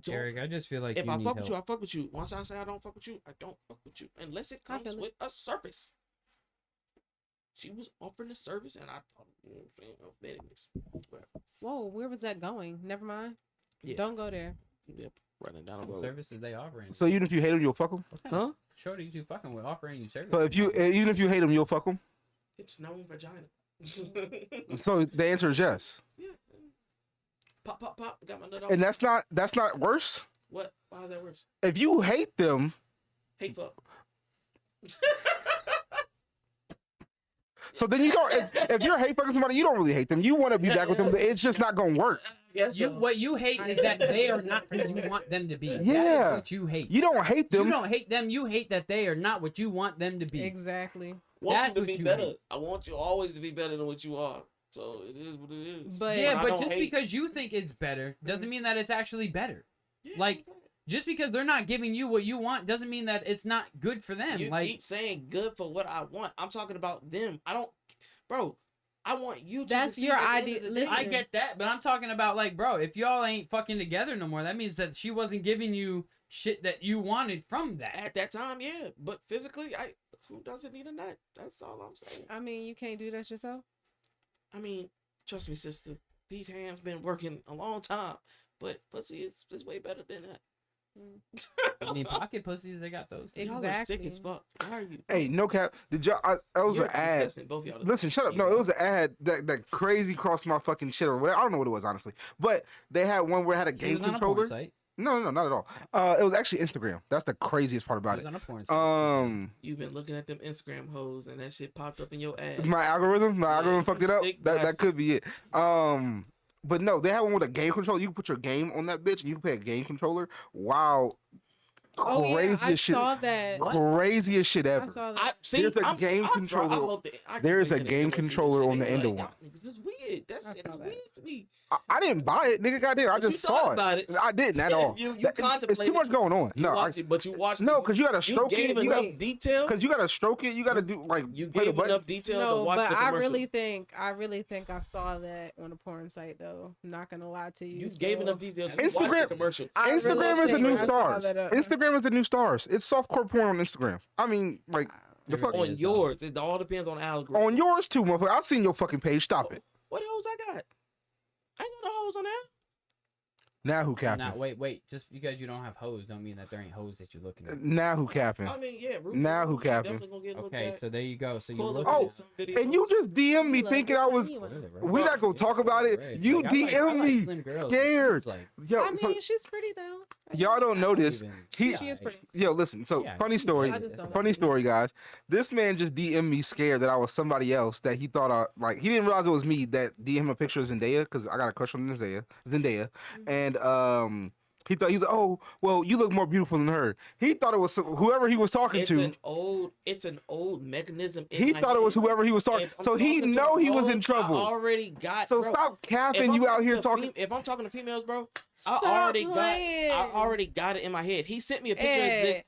don't- Eric, I just feel like if you I need fuck help. with you, I fuck with you. Once I say I don't fuck with you, I don't fuck with you unless it I comes feel it. with a service. She was offering a service, and I thought, you know what I'm saying? Oh, but anyways, whatever. Whoa, where was that going? Never mind. Yeah. Don't go there. Yep, running down the What road. services they offering? So even if you hate him, you'll fuck him. Huh? Shorty, you fucking with offering you service. So if you even if you hate him, you'll fuck him. It's known vagina. So the answer is yes. Yeah. Pop, pop, pop. Got my nut off. And that's not worse. What? Why is that worse? If you hate them, Hate fuck. so then you don't. If you're hate fucking somebody, you don't really hate them. You want to be back with them. But it's just not gonna work. Yes. You, what you hate is that they are not who you want them to be. That Yeah. is what you hate. You don't hate You them. don't hate them. You hate that they are not what you want them to be. Exactly. want That's you to what be you better. hate. I want you always to be better than what you are. So it is what it is. But- Yeah, I but don't just hate- because you think it's better doesn't mean that it's actually better. Yeah, like, Just because they're not giving you what you want doesn't mean that it's not good for them. you Like, keep saying good for what I want. I'm talking about them. I don't, bro. I want you to. That's succeed your at the end idea- of the listen. day. I get that, but I'm talking about like, bro, if y'all ain't fucking together no more, that means that she wasn't giving you shit that you wanted from that. At that time, yeah, but physically, who doesn't need a nut? That's all I'm saying. I mean, you can't do that yourself. I mean, trust me, sister. These hands been working a long time. but pussy is way better than that. I mean, pocket pussies, they got those. Y'all are sick as Exactly. fuck. Why are you? Hey, no cap. Did y'all? That was You're an ad. disgusting, both of y'all. Listen, shut up. No, it was an ad that crazy crossed my fucking shit or whatever. I don't know what it was honestly, but they had one where it had a She game was on a porn controller. site. No, not at all. It was actually Instagram. That's the craziest part She about was it. on a porn site. You've been looking at them Instagram hoes, and that shit popped up in your ad. My algorithm Yeah, fucked it up. sick That bastard. could be it. But no, they had one with a game controller. You can put your game on that bitch, and you can play a game controller. Wow, Oh yeah, I craziest shit. saw that. Craziest shit I ever. saw that. I see. There's a I'm- game I- bro, controller- I hope that- I there's can a make game nigga listen to this controller shit. on the They end like, of one. "Y'all niggas is weird. That I shit saw is that. weird to me. I didn't buy it, nigga. Goddamn, I But you just thought saw about it. it. I didn't at all. You It's too contemplated much it. going on. You No, watched it, but you watched no, it. because you gotta stroke you it. gave You enough gotta, detail. because you gotta stroke it. You gotta do like You play the gave button. enough detail to No, watch but the I commercial. really think I saw that on a porn site though. I'm not gonna lie to you. You gave so- enough detail to Instagram- watch the commercial. I really Instagram is the think new I saw stars. that, Instagram is the new stars. It's softcore porn on Instagram. I mean, like the It fuck really On is, yours, it all depends on the algorithm. on yours too, motherfucker. I've seen your fucking page. Stop it. What hoes I got? I ain't got no hoes on there. Now who capping? Nah, wait. Just because you don't have hoes, don't mean that there ain't hoes that you're looking at. Now who capping? I mean, yeah. Ruth Now Ruth who capping? definitely gonna get looked Okay, at. so there you go. So you Pull look up Oh, at some videos. And you just DM me Look, thinking I which one was. you want? We not gonna talk about it. You DM me. Scared. Yo, I mean, so she's pretty though. y'all don't know this. He- She is pretty. Yo, listen. So Yeah, funny she's story. I just don't Funny know. story, guys. This man just DM me scared that I was somebody else that he thought like he didn't realize it was me that DM him a picture of Zendaya because I got a crush on Zendaya, Mm-hmm. and he thought he's like, oh well, you look more beautiful than her. He thought it was whoever he was talking It's to. an old mechanism. In He my thought it was head. whoever he was talking. If I'm So he talking to know he was in hoes, trouble. I already got. So bro, stop if capping. I'm You out here to talking. if I'm talking to females, bro, Stop I playing. already got it in my head. He sent me a picture of Ed,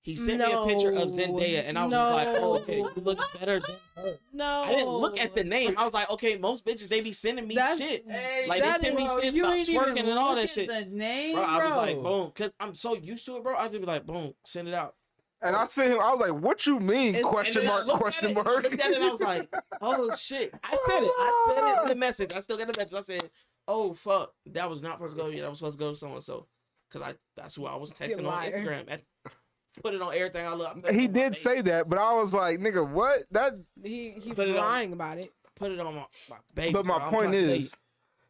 He sent me a picture of no, Zendaya, and I was just like, oh, okay, no. you look better than her. No, I didn't look at the name. I was like, okay, most bitches they be sending me That's- shit. Hey, Like, that they send me is- shit you about ain't even twerking and all that look shit. at the name, Bro, I was like, bro. boom, cause I'm so used to it, bro. I just be like, boom, send it out. And I sent him. I was like, "What you mean?" It's- Question And then I mark? looked at Question it, mark. I looked at it and I was like, oh shit. I said it in the message. I still got the message. I said, oh fuck, that was not supposed to go to you. That was supposed to go to so and so. Cause that's who I was texting on liar. Instagram. Put it on everything I look. I put it He on my did face. say that, but I was like, "Nigga, what?" That. he Put it on- lying about it. Put it on my baby. But my point is,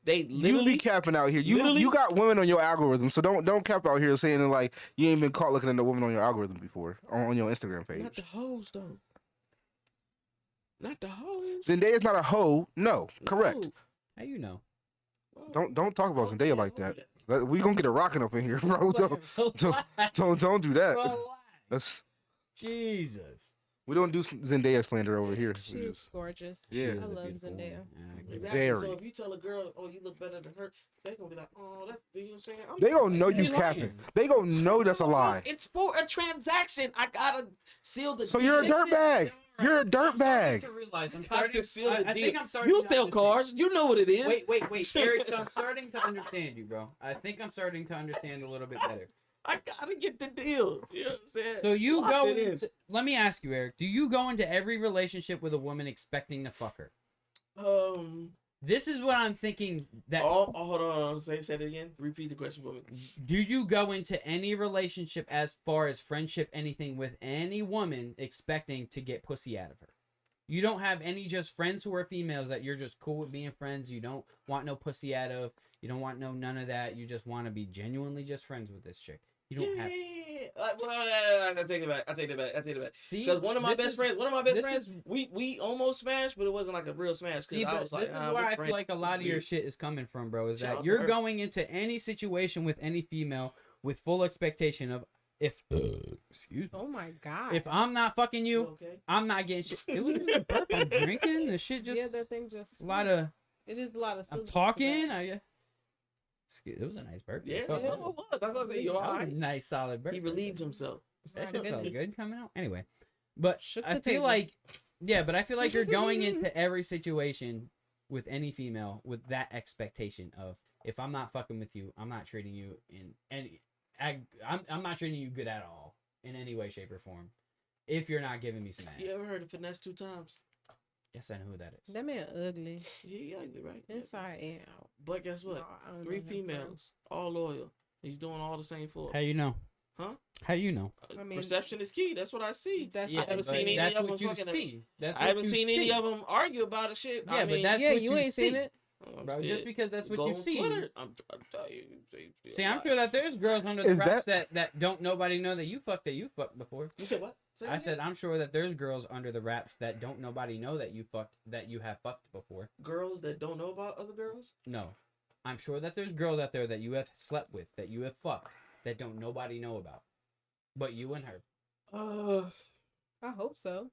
they you literally be capping out here. You literally- got women on your algorithm, so don't cap out here saying like you ain't been caught looking at a woman on your algorithm before on your Instagram not page. the hoes though. Not the hoes. Zendaya's not a hoe. No, correct. No. How you know? Don't talk about Oh, Zendaya yeah, like don't that. do that. We gonna get it rocking up in here, bro. Don't do that. Relax. That's Jesus. we don't do Zendaya slander over here. We She's just- gorgeous. Yeah. She I is a love beautiful Zendaya. woman. Yeah, Exactly. Very. So if you tell a girl, oh, you look better than her, they gonna be like, oh, that's, you know what I'm saying? I'm they just gonna like, know "Man, you lying. capping. They gonna know that's a lie. It's for a transaction. I gotta seal the So deal. you're a This dirt is- bag. You're a I'm dirt starting bag. to realize I'm Got starting to seal the I deal. think I'm starting You to sell understand. cars. You know what it is. Wait, Eric. So I'm starting to understand you, bro. I think I'm starting to understand a little bit better. I gotta get the deal. You know what I'm saying? So you Lock go it in. into. Let me ask you, Eric. Do you go into every relationship with a woman expecting to fuck her? This is what I'm thinking. That hold on. Say it again. Repeat the question for me. do you go into any relationship as far as friendship, anything with any woman expecting to get pussy out of her? You don't have any just friends who are females that you're just cool with being friends. You don't want no pussy out of. You don't want none of that. You just want to be genuinely just friends with this chick. You don't have. I take it back. See, Because one of my this best is- friends, this is- we almost smashed, but it wasn't like a real smash. See, Because I but was like, this is where I feel like a lot of your shit is coming from, bro. Is Shout that out to you're her. going into any situation with any female with full expectation of if excuse me, Oh my god. if I'm not fucking you, okay? I'm not getting shit. It was just a burp. I'm drinking. The shit just yeah, that thing just. a lot of. It is a lot of. I'm sizzle to talking. that. It was a nice burp. Yeah, It felt it good. was. That's what I said. You That all was a right? nice solid burp. He relieved himself. That My shit felt goodness. good coming out. Anyway, but Shook I the feel table. like, yeah, but I feel like you're going into every situation with any female with that expectation of if I'm not fucking with you, I'm not treating you in any, I'm not treating you good at all in any way, shape, or form. If you're not giving me some ass, You ever heard of finesse 2 times? Yes, I know who that is. That man ugly. Yeah, he ugly, right? Inside and out. But guess what? No, I don't 3 know him, bro. females, all loyal. He's doing all the same for. How you know? Huh? How you know? I mean, Perception is key. That's what I see. That's Yeah, what haven't but seen any that's of what them you fucking- see. That's I what haven't you seen see. any of them argue about it. Shit. Yeah, I but mean, that's yeah, what you you ain't see. seen it. I'm Bro, scared. just because that's what Go you on see. Twitter, I'm tell you, See, I'm sure that there's girls under the Is wraps that don't nobody know that you fucked before. You said what? Say I it said again? I'm sure that there's girls under the wraps that don't nobody know that you have fucked before. Girls that don't know about other girls. No, I'm sure that there's girls out there that you have slept with, that you have fucked, that don't nobody know about, but you and her. I hope so.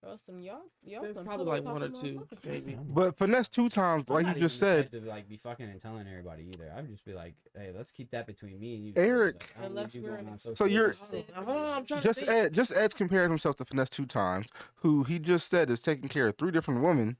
Bro, y'all There's some probably pillow like one or talking two, motherfuckers. maybe. But finesse 2 times, I'm like not you just even the said. type to like be fucking and telling everybody either. I'd just be like, hey, let's keep that between me and you. Eric. Like, I don't Unless need you we're going in on a- social So you're- media. I'm trying to think. Just Ed's compared himself to finesse 2 times, who he just said is taking care of 3 different women,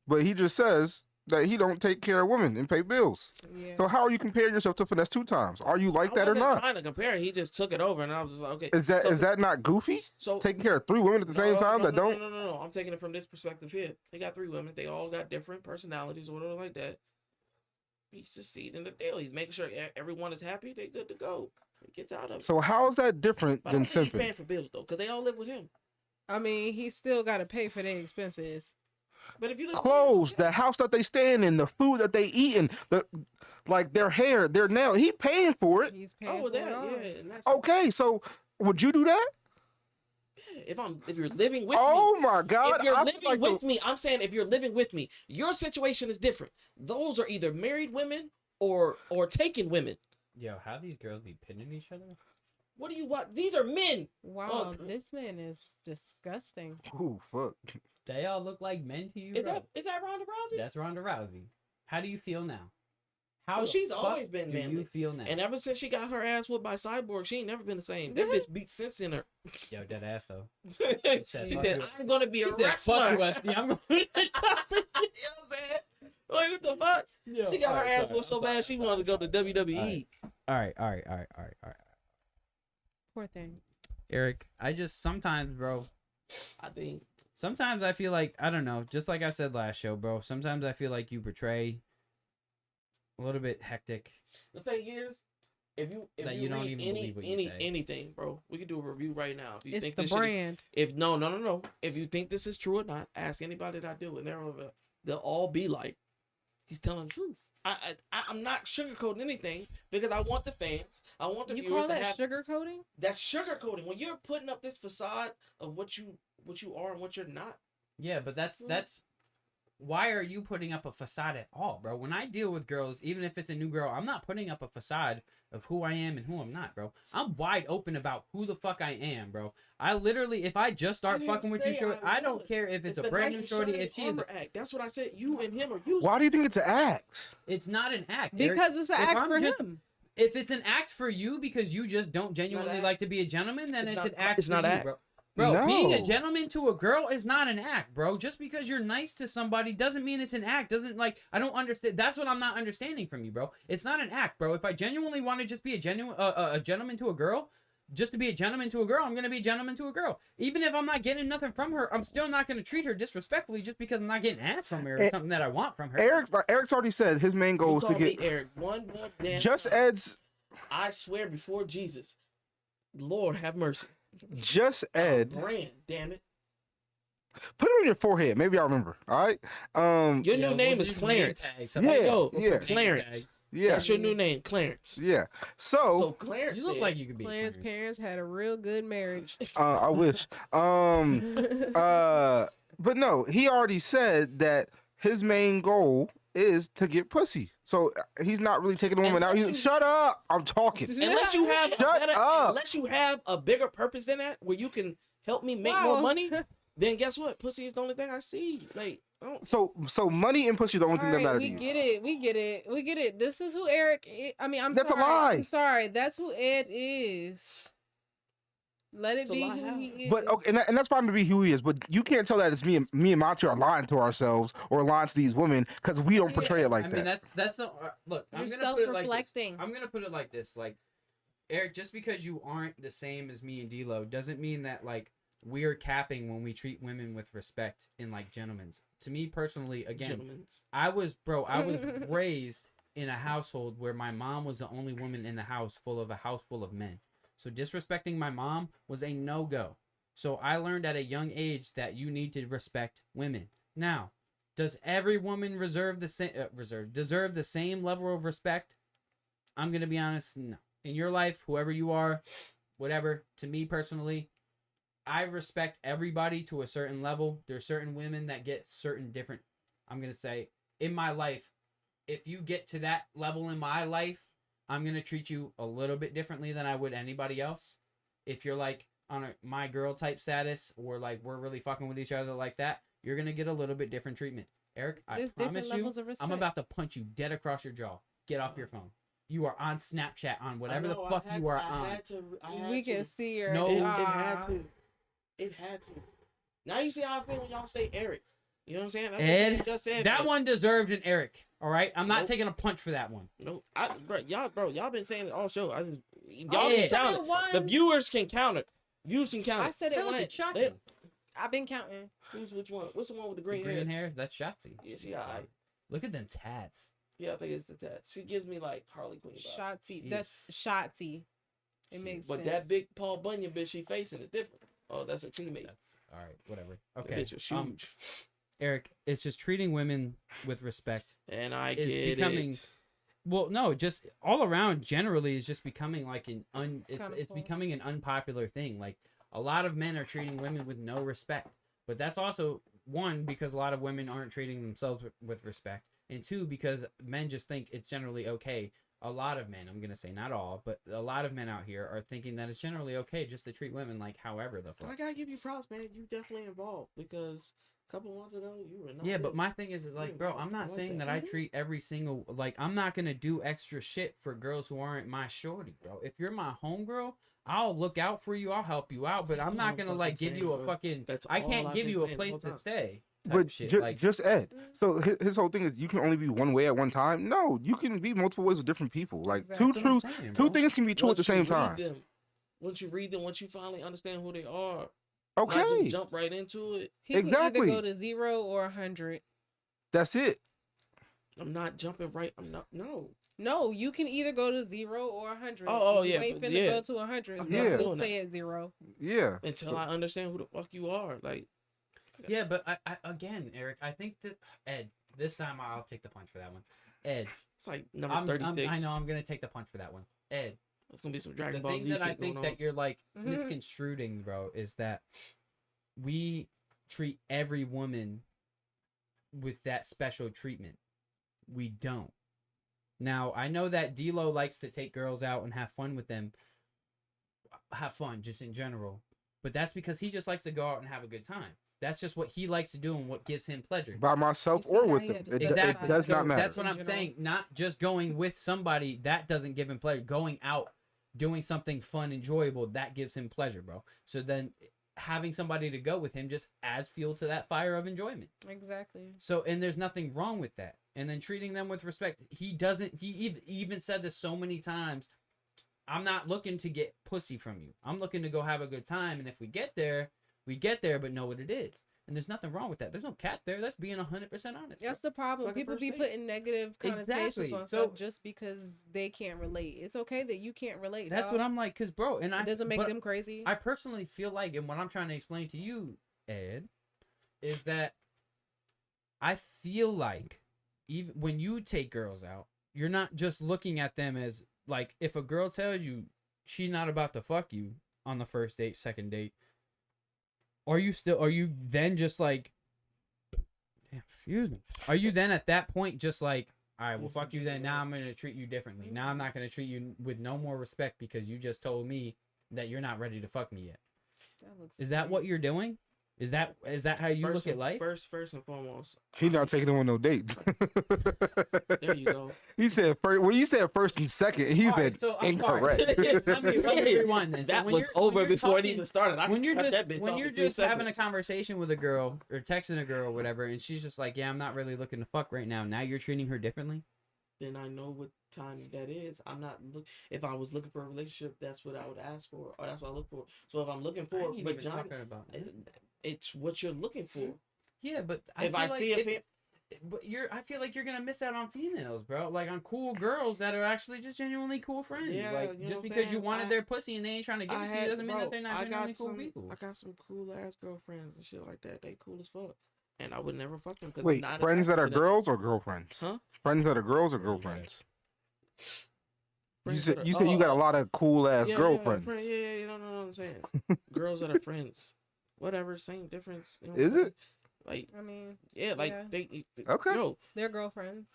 but he just says that he don't take care of women and pay bills. Yeah. So how are you comparing yourself to finesse 2 times? Are you like I that or wasn't not? trying to compare. He just took it over, and I was just like, okay. Is that so, not goofy? so Taking care of 3 women at the same time that don't. No. I'm taking it from this perspective here. They got 3 women. They all got different personalities or whatever like that. He's succeeding the deal. He's making sure everyone is happy. They good to go. He gets out of it. So how is that different But I than don't think he's simping? paying for bills though, because they all live with him. I mean, he still got to pay for their expenses. But if you live Clothes, with him, the house that they staying in, the food that they eating, their hair, their nail. He paying for it. He's paying oh, for that it all. yeah. And that's, Okay, so would you do that? if you're living with me. Oh my God! If you're I living feel like with me, I'm saying if you're living with me, your situation is different. Those are either married women or taken women. Yo, how these girls be pinning each other? What do you want? These are men. Wow, this man is disgusting. Ooh, fuck. They all look like men to you, Is bro. that Ronda Rousey? That's Ronda Rousey. How do you feel now? How Well, the she's fuck always been do manly. you feel now? And ever since she got her ass whooped by Cyborg, she ain't never been the same. That bitch beat sense in her. Yo, dead ass though. she said, said, "Fuck "I'm gonna be a She said, wrestler." "Fuck you, Esty. I'm going." You know what I'm saying? Like, what the fuck? Yo, She got her alright, ass sorry, whooped so I'm sorry, bad she I'm wanted to go to sorry. WWE. All right. Poor thing. Eric, I just sometimes, bro. I think Sometimes I feel like I don't know. Just like I said last show, bro. Sometimes I feel like you portray a little bit hectic. the thing is, if you That you don't read even believe what you say. anything, bro, we can do a review right now. If you It's think the this shit is- brand. if no, if you think this is true or not, ask anybody that I deal with. They'll all be like, he's telling the truth. I'm not sugarcoating anything because I want the fans, I want the You viewers call to that have. sugarcoating? That's sugarcoating. When you're putting up this facade of what you are and what you're not. Yeah, but that's why are you putting up a facade at all, bro? When I deal with girls, even if it's a new girl, I'm not putting up a facade of who I am and who I'm not, bro. I'm wide open about who the fuck I am, bro. I literally, if I just start didn't fucking with you, say shorty, I don't was. care if it's a the brand knight new in shorty, shining if she is. armor act. That's what I said. You and him are using. Why do you think it's an act? It's not an act, Eric. Because it's an If act I'm for just- him. If it's an act for you because you just don't genuinely act. like to be a gentleman, then It's it's not- an act it's for not you, act. bro. Bro, being a No. gentleman to a girl is not an act, bro. Just because you're nice to somebody doesn't mean it's an act. Doesn't like I don't understand. That's what I'm not understanding from you, bro. It's not an act, bro. If I genuinely want to just be a gentleman to a girl, just to be a gentleman to a girl, I'm gonna be a gentleman to a girl. Even if I'm not getting nothing from her, I'm still not gonna treat her disrespectfully just because I'm not getting ass from her or Eh, something that I want from her. Eric's already said his main goal You is to call me get Eric one more damn just time. Ed's I swear before Jesus, Lord have mercy. just Ed. Brand, damn it. Put it on your forehead. Maybe I'll remember. All right. Your Yo, new name we'll is do name Clarence. tags. Yeah, Yo, yeah. Clarence. Yeah. That's your new name, Clarence. Yeah. So So Clarence You look said- like you could be. Clarence' Clarence. parents had a real good marriage. I wish. But no, he already said that his main goal is to get pussy. So he's not really taking a woman out. Unless you- Shut up! I'm talking. unless you have Shut up. unless you have a bigger purpose than that, where you can help me make more Wow. money, then guess what? Pussy is the only thing I see. Like, I don't. So money and pussy are the only thing that matter to we you. get it. We get it. We get it. This is who Eric is. I mean, I'm That's a sorry. lie. I'm sorry. That's who Ed is. Let it It's a be lie who how? he is. But okay, and that's fine to be who he is. But you can't tell that it's me and Monty are lying to ourselves or lying to these women because we don't portray it like I that. mean, that's a, look. You're I'm gonna put it like this. self-reflecting. I'm gonna put it like this. Like, Eric, just because you aren't the same as me and D'Lo doesn't mean that like we are capping when we treat women with respect in like gentlemen's. To me personally, again, Gentlemen's. I was raised in a household where my mom was the only woman in the house full of a house full of men. So disrespecting my mom was a no-go. So I learned at a young age that you need to respect women. Now, does every woman deserve the same level of respect? I'm going to be honest, no. In your life, whoever you are, whatever, to me personally, I respect everybody to a certain level. There's certain women that get certain different, I'm going to say, in my life, if you get to that level in my life, I'm going to treat you a little bit differently than I would anybody else. If you're like on a my girl type status or like we're really fucking with each other like that, you're going to get a little bit different treatment. Eric, There's I promise different you, levels of respect. I'm about to punch you dead across your jaw. Get off your phone. You are on Snapchat, on whatever the fuck you are on. We can see her. No. It had to. It had to. Now you see how I feel when y'all say Eric. You know what I'm saying? That's what Ed, you just said, that man. one deserved an Eric. All right, I'm not Nope. taking a punch for that one. No, y'all been saying it all show. I Y'all said can it counter. once. The viewers can counter. Views can I counter. said it Look at once. Shotzi. I've been counting. Which one? What's the one with the The green, green hair? hair, that's Shotzi. Yeah, she alright. Look at them tats. Yeah, I think it's the tat. She gives me like Harley Quinn vibes. Shotzi. That's Shotzi. It makes But sense. that big Paul Bunyan bitch she facing is different. Oh, that's her teammate. That's all right. Whatever. That Okay. bitch was huge. Eric, it's just treating women with respect. And I is get becoming- it. Well, no, just all around generally is just becoming like It's kinda it's cool. becoming an unpopular thing. Like a lot of men are treating women with no respect. But that's also one because a lot of women aren't treating themselves with respect. And two, because men just think it's generally okay. A lot of men, I'm going to say not all, but a lot of men out here are thinking that it's generally okay just to treat women like however the I fuck. gotta give you props, man. You definitely involved because a couple months ago you were not. Yeah, but this. my thing is like, bro, I'm I not like saying that. that I treat every single like I'm not gonna do extra shit for girls who aren't my shorty, bro. If you're my homegirl, I'll look out for you, I'll help you out, but That's I'm what not I'm gonna fucking like give saying, you a bro. fucking That's I all can't I've give been you a saying the place whole to time. stay. Type But shit. like just Ed. So his whole thing is you can only be one way at one time. No, you can be multiple ways with different people. Like Exactly. that's what I'm saying, bro. two things can be true at the Once you same read time. them- once you read them, once you finally understand who they are, not Okay, just jump right into it. He can Exactly. either go to 0 or 100. that's it. I'm not jumping right. I'm not. No. No, you can either go to 0 or 100. Oh, You yeah, ain't for- finna yeah. go to 100. So Yeah. you'll stay at 0. Yeah. Until So- I understand who the fuck you are. Like, Yeah, but I again, Eric, I think that Ed, this time I'll take the punch for that one. Ed, it's like number I'm, 36. I know I'm gonna take the punch for that one. Ed, It's gonna be some the Dragon Ball thing Z that I shit think going on. that you're like Mhm. misconstruing, bro, is that we treat every woman with that special treatment. We don't. Now I know that D-Lo likes to take girls out and have fun with them. Have fun, just in general. But that's because he just likes to go out and have a good time. That's just what he likes to do and what gives him pleasure. By myself You see or how with he them. had to It, step it aside. does So not matter. That's what In I'm general. saying. Not just going with somebody, that doesn't give him pleasure. Going out, doing something fun, enjoyable, that gives him pleasure, bro. So then having somebody to go with him just adds fuel to that fire of enjoyment. Exactly. So, and there's nothing wrong with that. And then treating them with respect. He even said this so many times. I'm not looking to get pussy from you. I'm looking to go have a good time. And if we get there, but know what it is. And there's nothing wrong with that. There's no cat there. That's being 100% honest. That's the problem. like a People first be date. putting negative connotations Exactly. on So- stuff just because they can't relate. It's okay that you can't relate. That's dog. what I'm like, cause bro, and It doesn't make but them crazy. I personally feel like, and what I'm trying to explain to you, Ed, is that I feel like even when you take girls out, you're not just looking at them as like if a girl tells you she's not about to fuck you on the first date, second date, are you then just like, damn, excuse me, are you then at that point just like, all right, well, fuck you then. Now I'm going to treat you differently. Now I'm not going to treat you with no more respect because you just told me that you're not ready to fuck me yet. That looks Is that what weird. you're doing? Is that how you look at life? First and foremost. He not taking him on no dates. There you go. He said first. Well, you said first and second. He All said right, so I'm sorry. incorrect. Let me rewind then. So That when was you're- when over you're before it talking- even started. I When you're cut just that bitch when off you're in 2 just having a seconds. conversation with a girl or texting a girl or whatever, and she's just like, "Yeah, I'm not really looking to fuck right now." Now you're treating her differently. then I know what time that is. I'm not if I was looking for a relationship, that's what I would ask for, or that's what I look for. So if I'm looking I for ain't even vagina, talking about that. it's what you're looking for. Yeah, but If I see a fem- but I feel like you're gonna miss out on females, bro. Like on cool girls that are actually just genuinely cool friends. Yeah, like you know just what I'm because you saying? wanted their pussy and they ain't trying to give it to you doesn't mean that they're not genuinely cool people. I got some cool ass girlfriends and shit like that. They cool as fuck, and I would never fuck them. Wait, friends that are girls or girlfriends? Huh? Friends that are girls or girlfriends? You Friends said that are- you said you got a lot of cool ass girlfriends. Yeah, you don't know what I'm saying. Girls that are friends, whatever, same difference. You know what Is I'm saying? it? Like, I mean, yeah, like yeah. they. Okay. Yo, they're girlfriends.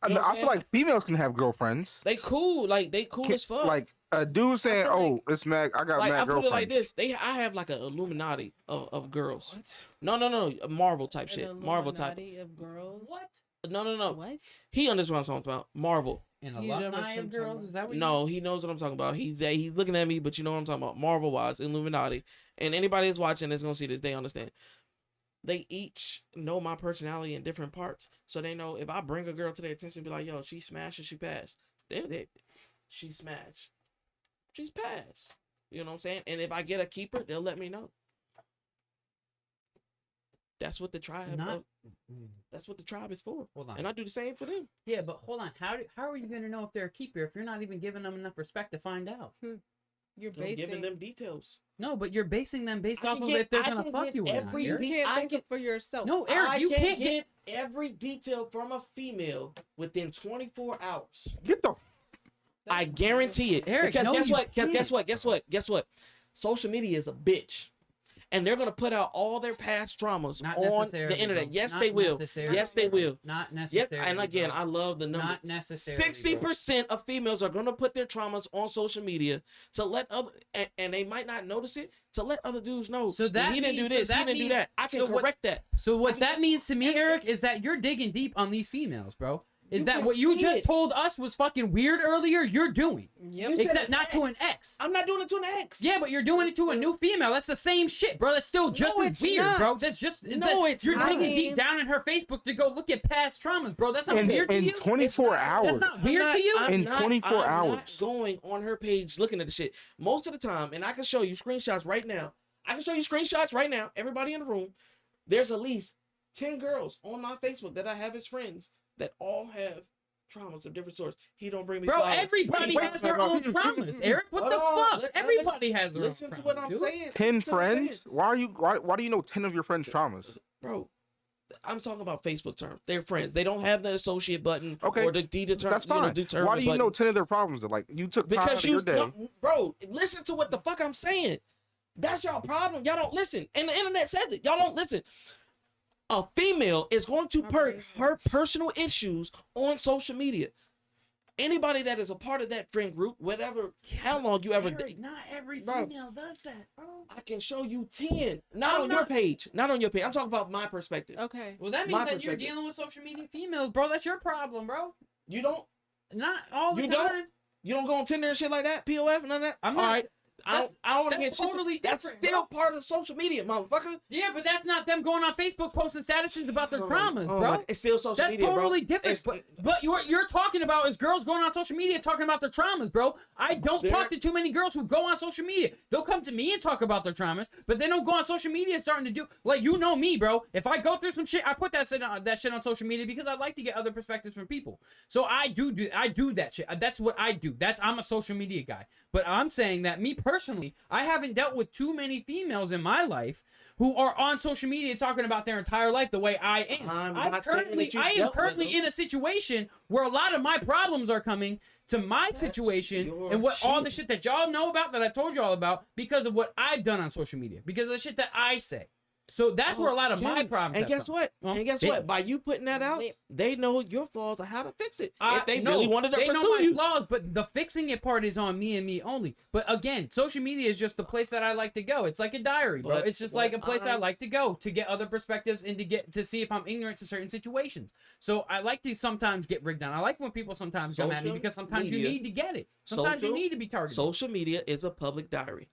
You know what I'm I feel like females can have girlfriends. they cool. Like they cool as fuck. Like a dude saying, feel like- "Oh, it's Mac. I got Like, mad I put girlfriends." it like this: I have like an Illuminati of girls. No, a Marvel type shit. Marvel type. Illuminati of girls. What? No. What? He understands what I'm talking about. Marvel. An You don't alumni know of what girls? I'm Is that what No, he knows what I'm talking about. He's looking at me, but you know what I'm talking about. Marvel wise, Illuminati, and anybody that's watching that's gonna see this, they understand. They each know my personality in different parts, so they know if I bring a girl to their attention, be like, "Yo, she smashed or she passed." She smashed, she's passed. You know what I'm saying? And if I get a keeper, they'll let me know. That's what the tribe. That's what the tribe is for. Hold on. And I do the same for them. Yeah, but hold on. How are you gonna know if they're a keeper if you're not even giving them enough respect to find out? You're I'm giving basing. them details. No, but you're basing them based I off can of get- if they're I gonna can fuck get you or not. every You Eric. can't I think can- for yourself. No, Eric, I you can can't get. every detail from a female within 24 hours. Get the I guarantee it. Eric, because no, guess you what? can't. Guess what? Social media is a bitch. And they're gonna put out all their past dramas Not on necessarily, the internet. bro. Yes, Not they will. necessarily. Yes, they will. Not Yes, necessarily. and again, bro. I love the number. Not necessarily. 60% of females are gonna put their traumas on social media to let other, and they might not notice it, to let other dudes know. So that he didn't means- do this. so He that didn't do means- that. I can so what- correct that. So what that means to me, Eric, is that you're digging deep on these females, bro. Is You that can what you see just it. told us was fucking weird earlier? You're doing, Yep. You said except an not to an ex. ex. I'm not doing it to an ex. Yeah, but you're doing it to a new female. That's the same shit, bro. That's still just No, as it's weird, bro. not. That's just No, it's you're not. digging I mean- deep down in her Facebook to go look at past traumas, bro. That's not weird to in you. 24 hours. That's not weird to you. In 24 I'm hours. not going on her page looking at the shit. Most of the time, and I can show you screenshots right now. Everybody in the room, there's at least 10 girls on my Facebook that I have as friends that all have traumas of different sorts. He don't bring me Bro, flowers. everybody Wait, has their own traumas, Eric. What Hold the on. fuck? Everybody has their own Listen to what traumas, I'm dude. saying. 10 Listen to what I'm saying. friends? Why do you know 10 of your friends' traumas? Bro, I'm talking about Facebook terms. They're friends. They don't have the associate button Okay, or the determined. That's fine. Why do you know 10 of their problems? Like you took time out Because of your day. no, bro, listen to what the fuck I'm saying. That's y'all problem. Y'all don't listen. And the internet says it. Y'all don't listen. A female is going to put her personal issues on social media. Anybody that is a part of that friend group, whatever, how long you ever Eric, date, not every Bro. female does that, bro. I can show you 10. Not I'm on your not- page. Not on your page. I'm talking about my perspective. Okay. Well, that My means that you're perspective. dealing with social media females, bro. That's your problem, bro. You don't Not all the You time. don't go on Tinder and shit like that? POF, none of that? I'm All not- right. I don't want to that's get shit. totally That's different, still bro. part of social media, motherfucker. Yeah, but that's not them going on Facebook posting statuses about their traumas, Oh bro. my- it's still social That's media, bro. totally different. It's- But you're talking about is girls going on social media talking about their traumas, bro. I don't They're- talk to too many girls who go on social media. They'll come to me and talk about their traumas, but they don't go on social media starting to do like you know me, bro. If I go through some shit, I put that shit on social media because I like to get other perspectives from people. So I do that shit. That's what I do. I'm a social media guy. But I'm saying that me personally, I haven't dealt with too many females in my life who are on social media talking about their entire life the way I am. I'm I not saying that you am dealt with currently them. in a situation where a lot of my problems are coming to my situation your and what all the shit. shit that y'all know about that I told you all about because of what I've done on social media, because of the shit that I say. So that's where a lot of my Okay. problems And have guess come. what? Well, And guess damn. what? By you putting that out, Lit. they know your flaws and how to fix it. If they No, really wanted to they know pursue my you. flaws, but the fixing it part is on me and me only. But again, social media is just the place that I like to go. It's like a diary, bro. But It's just what like a place that I I- like to go to get other perspectives and to see if I'm ignorant to certain situations. So I like to sometimes get rigged on. I like when people sometimes come at me Social because sometimes you media- need to get it. Sometimes you social- need to be targeted. Social media is a public diary.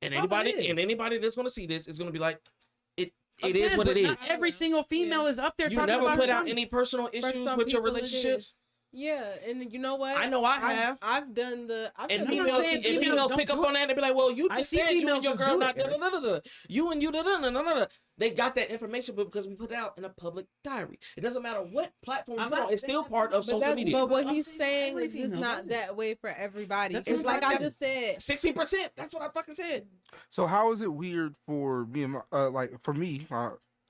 And Probably is. anybody that's going to see this is going to be like, it Again, is what but it not is. every single female is up there You talking never about put her out traumas. any personal For issues some with your people it relationships. is. Yeah, and you know what? I know I have. I've done the. I've And done the females, saying and females females don't pick up do it. on that and be like, well, you I just see said you females and your who girl do not it, Eric. da-da-da-da-da. You and you da-da-da-da-da-da. They got that information because we put it out in a public diary. It doesn't matter what platform you I'm put not on. It's saying still that's part of But, social media. but what I'm he's saying saying every is it's female not does it. that way for everybody. That's It's what like I'm I saying. just said. 16%. That's what I fucking said. So how is it weird for me and like for me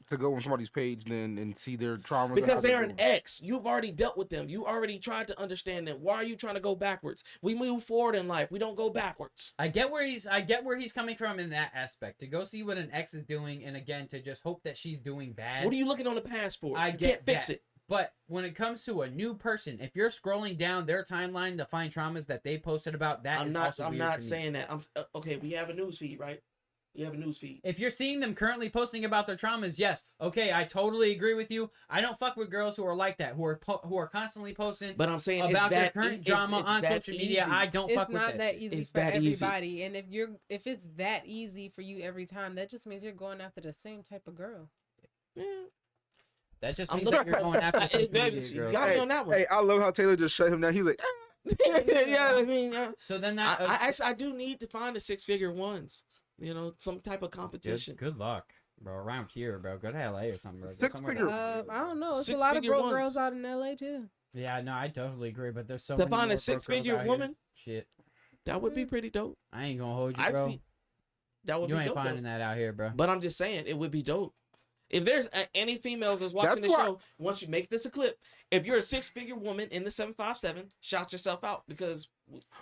to go on somebody's page then and see their traumas? and how Because they're an doing? ex. You've already dealt with them. You already tried to understand them. Why are you trying to go backwards? We move forward in life. We don't go backwards. I get where he's coming from in that aspect. To go see what an ex is doing, and again to just hope that she's doing bad. What are you looking on the past for? I You get can't fix that. it. But when it comes to a new person, if you're scrolling down their timeline to find traumas that they posted about, that I'm is not. also I'm weird not to me. saying that. I'm okay. We have a news feed, right? You have a news feed. If you're seeing them currently posting about their traumas, yes, okay, I totally agree with you. I don't fuck with girls who are like that, who are constantly posting But I'm saying about their that current it's drama on that social media. easy. I don't It's fuck with not that shit. easy It's for that easy. everybody, and if it's that easy for you every time, that just means you're going after the same type of girl. Yeah. That just I'm means that looking- you're going after the social Hey, media you girls. got me on that one. Hey, I love how Taylor just shut him down. He's like, Yeah, I mean, So then that I do need to find the 6-figure ones. You know, some type of competition. good luck, bro. Around here, bro. Go to LA or something, bro. Go Six somewhere figure- else. I don't know. It's a lot of Six-figure broke ones. girls out in LA too. Yeah, no, I totally agree. But there's so To many find more a broke girls 6-figure out here. woman, Shit, that would be pretty dope. I ain't gonna hold you, I bro. see. That would You be ain't dope. finding Though. that out here, bro. But I'm just saying, it would be dope. If there's any females that's watching That's the why- show, once you make this a clip, if you're a 6-figure woman in the 757, shout yourself out because.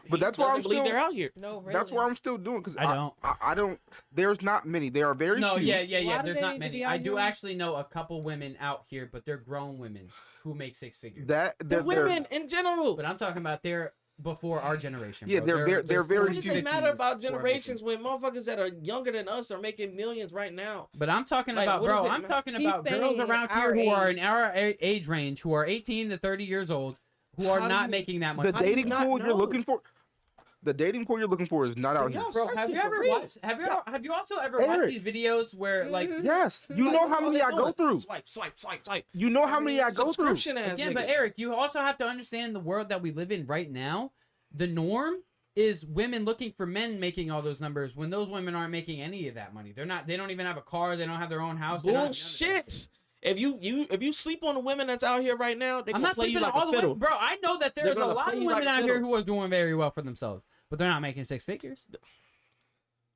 But that's why I'm believe still- they're out here. No, really. that's what I'm still doing because I don't. I don't. There's not many. There are very No, few. yeah. Why do There's they not need to many. be I out do here? actually know a couple women out here, but they're grown women who make 6 figures. That The they're, women in general. But I'm talking about they're before our generation. Yeah, bro. they're very What does few. it matter 40s about who are generations when motherfuckers that are younger than us are making millions right now? But I'm talking Like, about, what bro. does it I'm ma- talking He's about girls saying around our here who are age. in our age range, who are 18 to 30 years old, who are How do not you- making that much. The How do you dating not pool you're know? looking for. The dating pool you're looking for is not out here. Y'all Bro, have searching you for ever real. watched? Have you also ever watched Eric. these videos where like? Mhm. Yes, you know how many I go through. Swipe, swipe, swipe, swipe. You know how many I go through. Subscription ass Again, but nigga. Eric, you also have to understand the world that we live in right now. The norm is women looking for men making all those numbers when those women aren't making any of that money. They're not. They don't even have a car. They don't have their own house. they don't have none of that. Bullshit. If you sleep on the women that's out here right now, they I'm gonna not play you sleeping on like all a the fiddle. women, bro. I know that They're there's a gonna lot play of you like women a out here fiddle. who are doing very well for themselves, but they're not making 6 figures.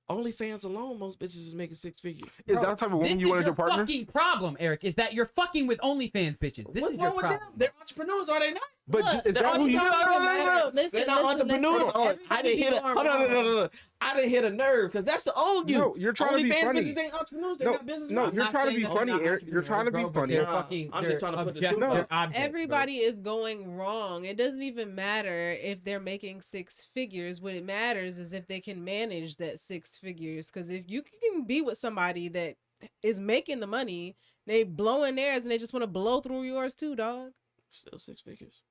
OnlyFans alone, most bitches is making 6 figures. Is Bro, that the type of woman This you want is as your partner? fucking problem, Eric. Is that you're fucking with OnlyFans bitches? This What's is your wrong with problem. them? They're entrepreneurs, are they not? But Look, is They're that who you? entrepreneurs. Listen, They're not listen, entrepreneurs. listen. Oh, I Everybody didn't hit a. be Hold on, no. I didn't hit a nerve because that's the old you. No, you're trying to be OnlyFans funny. bitches ain't entrepreneurs. They're No, not business. no, I'm you're not trying to saying be they're funny, not Eric. You're trying to be entrepreneurs, bro, but funny. they're Nah, fucking- I'm just trying to put the object- truth out. they're objects, bro. Everybody is going wrong. It doesn't even matter if they're making 6 figures. What it matters is if they can manage that 6 figures. Because if you can be with somebody that is making the money, they blowing theirs and they just want to blow through yours too, dog. Still 6 figures.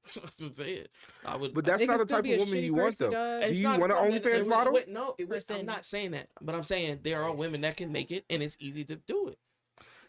That's what I'm saying. I would. But that's They not can the still type be of a woman shitty you want, person, though. dog. Do It's you not want an from that- OnlyFans it- model? No, I'm Person. not saying that. But I'm saying there are women that can make it, and it's easy to do it.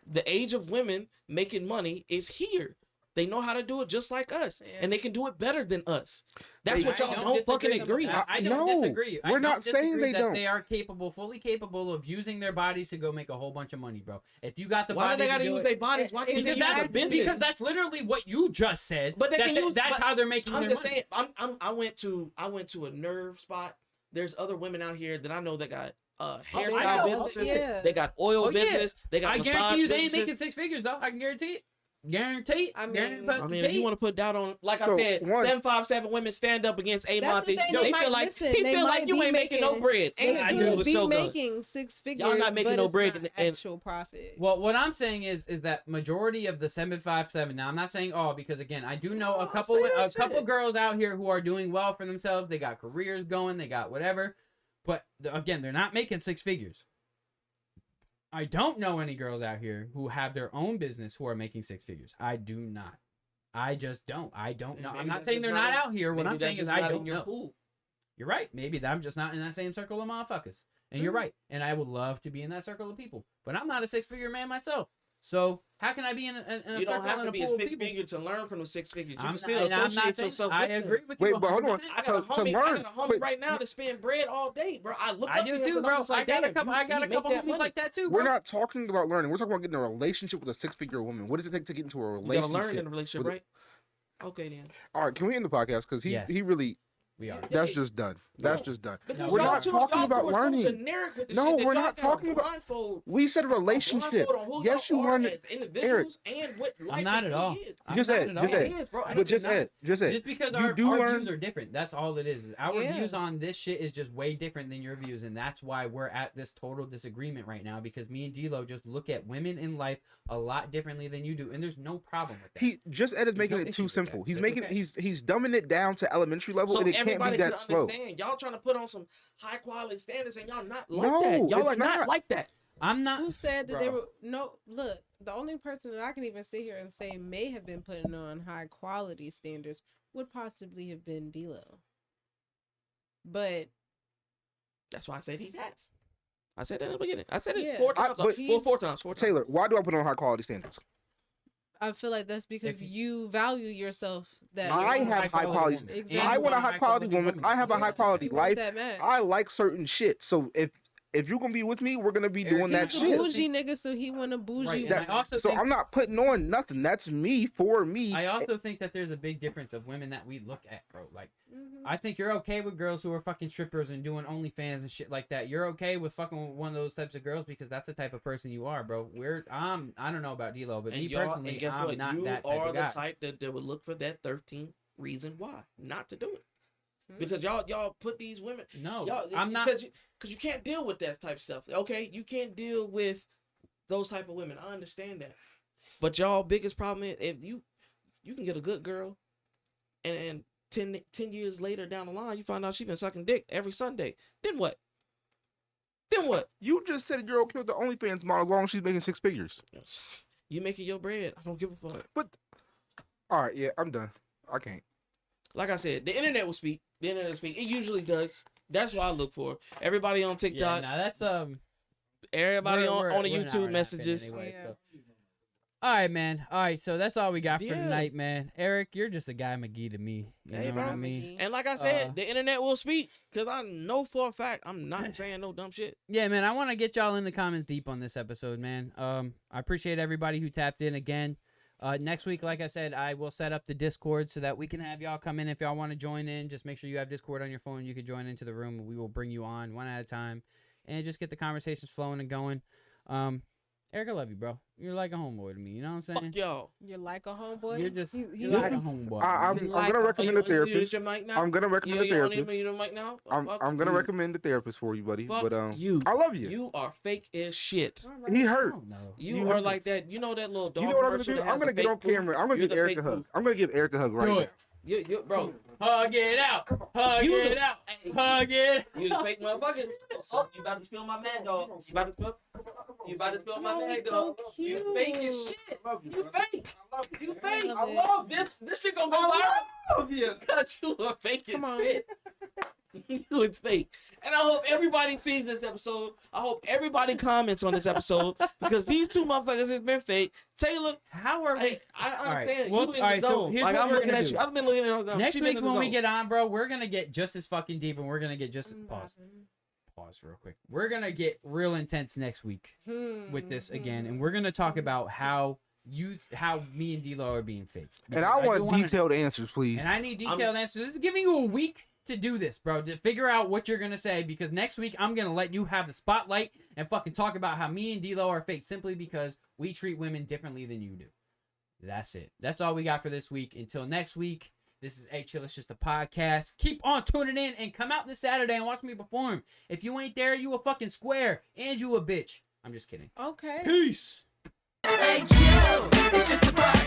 The age of women making money is here. They know how to do it just like us, Yeah. and they can do it better than us. That's Hey, what y'all I don't fucking disagree. agree. I don't No, disagree. I we're don't not saying disagree they that don't. They are capable, fully capable of using their bodies to go make a whole bunch of money, bro. If you got the Why do body they gotta to do use it, their bodies? Why can't they because use that's, a business? because that's literally what you just said. But they that, can that- use- that's but how they're making I'm their just money. saying. I went to a nerve spot. There's other women out here that I know that got I hairstyle know. businesses. Yeah. They got oil Oh, yeah. business. They got I massage guarantee you they ain't businesses. making 6 figures though. I can guarantee it. Guarantee. I mean- I mean, if you want to put doubt on, like So, I said, one- 757 women stand up against A That's the Monty. thing, They they might feel like listen, he they feel like might you be ain't making no making- bread. They And I you do. do could the be show gun. making 6 figures, not making but no it's bread not and- actual profit. Well, what I'm saying is that majority of the 757. Now, I'm not saying all because again, I do know No, a couple say that couple shit. girls out here who are doing well for themselves. They got careers going. They got whatever. But again, they're not making 6 figures. I don't know any girls out here who have their own business who are making 6 figures. I do not. I just don't. I don't And know. I'm maybe not that's saying just they're not not in- out here. What Maybe I'm that's saying is just I not don't in your know. pool. You're right. Maybe I'm just not in that same circle of motherfuckers. And you're right. And I would love to be in that circle of people. But I'm not a 6-figure man myself. So how can I be in a You don't circle have in to a be a pool of six people? figure to learn from the six figures. You I'm can not- still and I'm not associate saying- yourself I with them. agree with you. Wait, but hold on. 100%. I got a To homie. I learn, got a homie wait. right now that spend bread all day, bro. I look I up do to him too, 'cause bro. I'm just like, I got a damn, couple. you- I got he a make couple that homies money. like that too, We're bro. not talking about learning. We're talking about getting a relationship with a six-figure woman. What does it take to get into a You relationship? gotta learn in a relationship, with- right? Okay, then. All right, can we end the podcast? Because he Yes. really, We are. that's just done. That's No. just done. Because We're y'all not two- talking y'all about two are so learning. generic with the No, shit that we're y'all not got a talking about- blindfold- We said a relationship. blindfold on who Yes, you y'all are learned as it. individuals and what life I'm not at really all. is. I'm Just not Ed, at just all. Ed. It is, bro. and But it's just not. Ed, just Ed. Just because You our do views learn- are different. That's all it is. Our Yeah. views on this shit is just way different than your views. And that's why we're at this total disagreement right now. Because me and D-Lo just look at women in life a lot differently than you do. And there's no problem with that. He just Ed is There's making no it issue too with simple. that. He's That's making okay. he's dumbing it down to elementary level, So and it can't everybody be can that slow. understand. Y'all trying to put on some high quality standards, and y'all not like No, that. Y'all it's are not not. like that. I'm not. Who said that they Bro. were no? Look, the only person that I can even sit here and say may have been putting on high quality standards would possibly have been D-Lo. But That's why I said he's half. I said that in the beginning. I said it Yeah. 4 times. but- Well, 4 times. 4 times. Taylor, why do I put on high quality standards? I feel like that's because If you value yourself. That I you're- have high quality. woman. Exactly. I you want a high quality woman. I have a Yeah, high quality you want life. that match. I like certain shit. So if you're gonna be with me, we're gonna be Eric, doing that He's that's a shit. bougie nigga, so he want a bougie. Right, and woman. I also So think, I'm not putting on nothing. That's me for me. I also think that there's a big difference of women that we look at, bro. Like, Mhm. I think you're okay with girls who are fucking strippers and doing OnlyFans and shit like that. You're okay with fucking with one of those types of girls because that's the type of person you are, bro. I don't know about D-Lo, but And me y'all, personally, and guess I'm what? not You that type are of the guy. type that would look for that 13th reason why not to do it. Mhm. Because y'all put these women. No, Y'all, I'm not. because you can't deal with that type of stuff. Okay, you can't deal with those type of women. I understand that, but y'all biggest problem is if you can get a good girl, and 10 years later down the line you find out she been sucking dick every Sunday. Then what? Then what? You just said you're okay with the OnlyFans model as long as she's making six figures. You making your bread. I don't give a fuck. But all right, yeah, I'm done. I can't. Like I said, the internet will speak. The internet will speak. It usually does. That's what I look for. Everybody on Yeah, TikTok, no, that's everybody we're- on we're- the we're an hour YouTube and a half in messages. anyway, Yeah. so. All right, man. All right, so that's all we got for Yeah. tonight, man. Eric, you're just a guy McGee to me. You Hey, know bro. what I mean? And like I said, Uh, the internet will speak because I know for a fact I'm not saying no dumb shit. Yeah, man. I want to get y'all in the comments deep on this episode, man. I appreciate everybody who tapped in again. Next week, like I said, I will set up the Discord so that we can have y'all come in if y'all want to join in. Just make sure you have Discord on your phone. You can join into the room. We will bring you on one at a time and just get the conversations flowing and going. Eric, I love you, bro. You're like a homeboy to me. You know what I'm saying? Fuck y'all. You're like a homeboy. You're just He you're like a like- homeboy. I'm man. like gonna a- recommend a You therapist. your mic now? I'm gonna recommend a You on therapist. your mic now? I'm Fuck gonna you. recommend a therapist for you, buddy. Fuck But you. I love you. You are fake as shit. All right. He I hurt. don't know. You You are hurt. like that. You know that little dog You know what I'm gonna commercial do? that has I'm gonna a get fake on camera. I'm gonna You're give the Eric a fake hug. poo. I'm gonna give Eric a hug right Do now. it. You, bro. Hug it out. Hug You it the- out. Hey, Hug it. You the fake motherfucker. Oh, you about to spill my mad dog. You about to spill my Y'all mad so dog. cute. You fake as shit. You fake. You fake. love I it. love this. This shit gonna go viral. Yeah, cause you are fake as Come on. shit. You is fake. And I hope everybody sees this episode. I hope everybody comments on this episode because these two motherfuckers has been fake. Taylor, How are we? I All right. understand. Well, You in all right, the so zone. here's Like what I'm we're looking gonna at do. you. I've been looking at you. Next She week been in the when we zone. get on, bro, we're gonna get just as fucking deep, and we're gonna get just pause real quick. We're gonna get real intense next week with this again, and we're gonna talk about how me and D-Lo are being fake. And I Because do want wanna- detailed answers, please. And I need detailed answers. This is giving you a week to do this, bro, to figure out what you're gonna say. Because next week I'm gonna let you have the spotlight and fucking talk about how me and D-Lo are fake, simply because we treat women differently than you do. That's it. That's all we got for this week. Until next week, this is A Chill. It's just a podcast. Keep on tuning in and come out this Saturday and watch me perform. If you ain't there, you a fucking square and you a bitch. I'm just kidding. Okay. Peace. Hey, chill. It's just a podcast.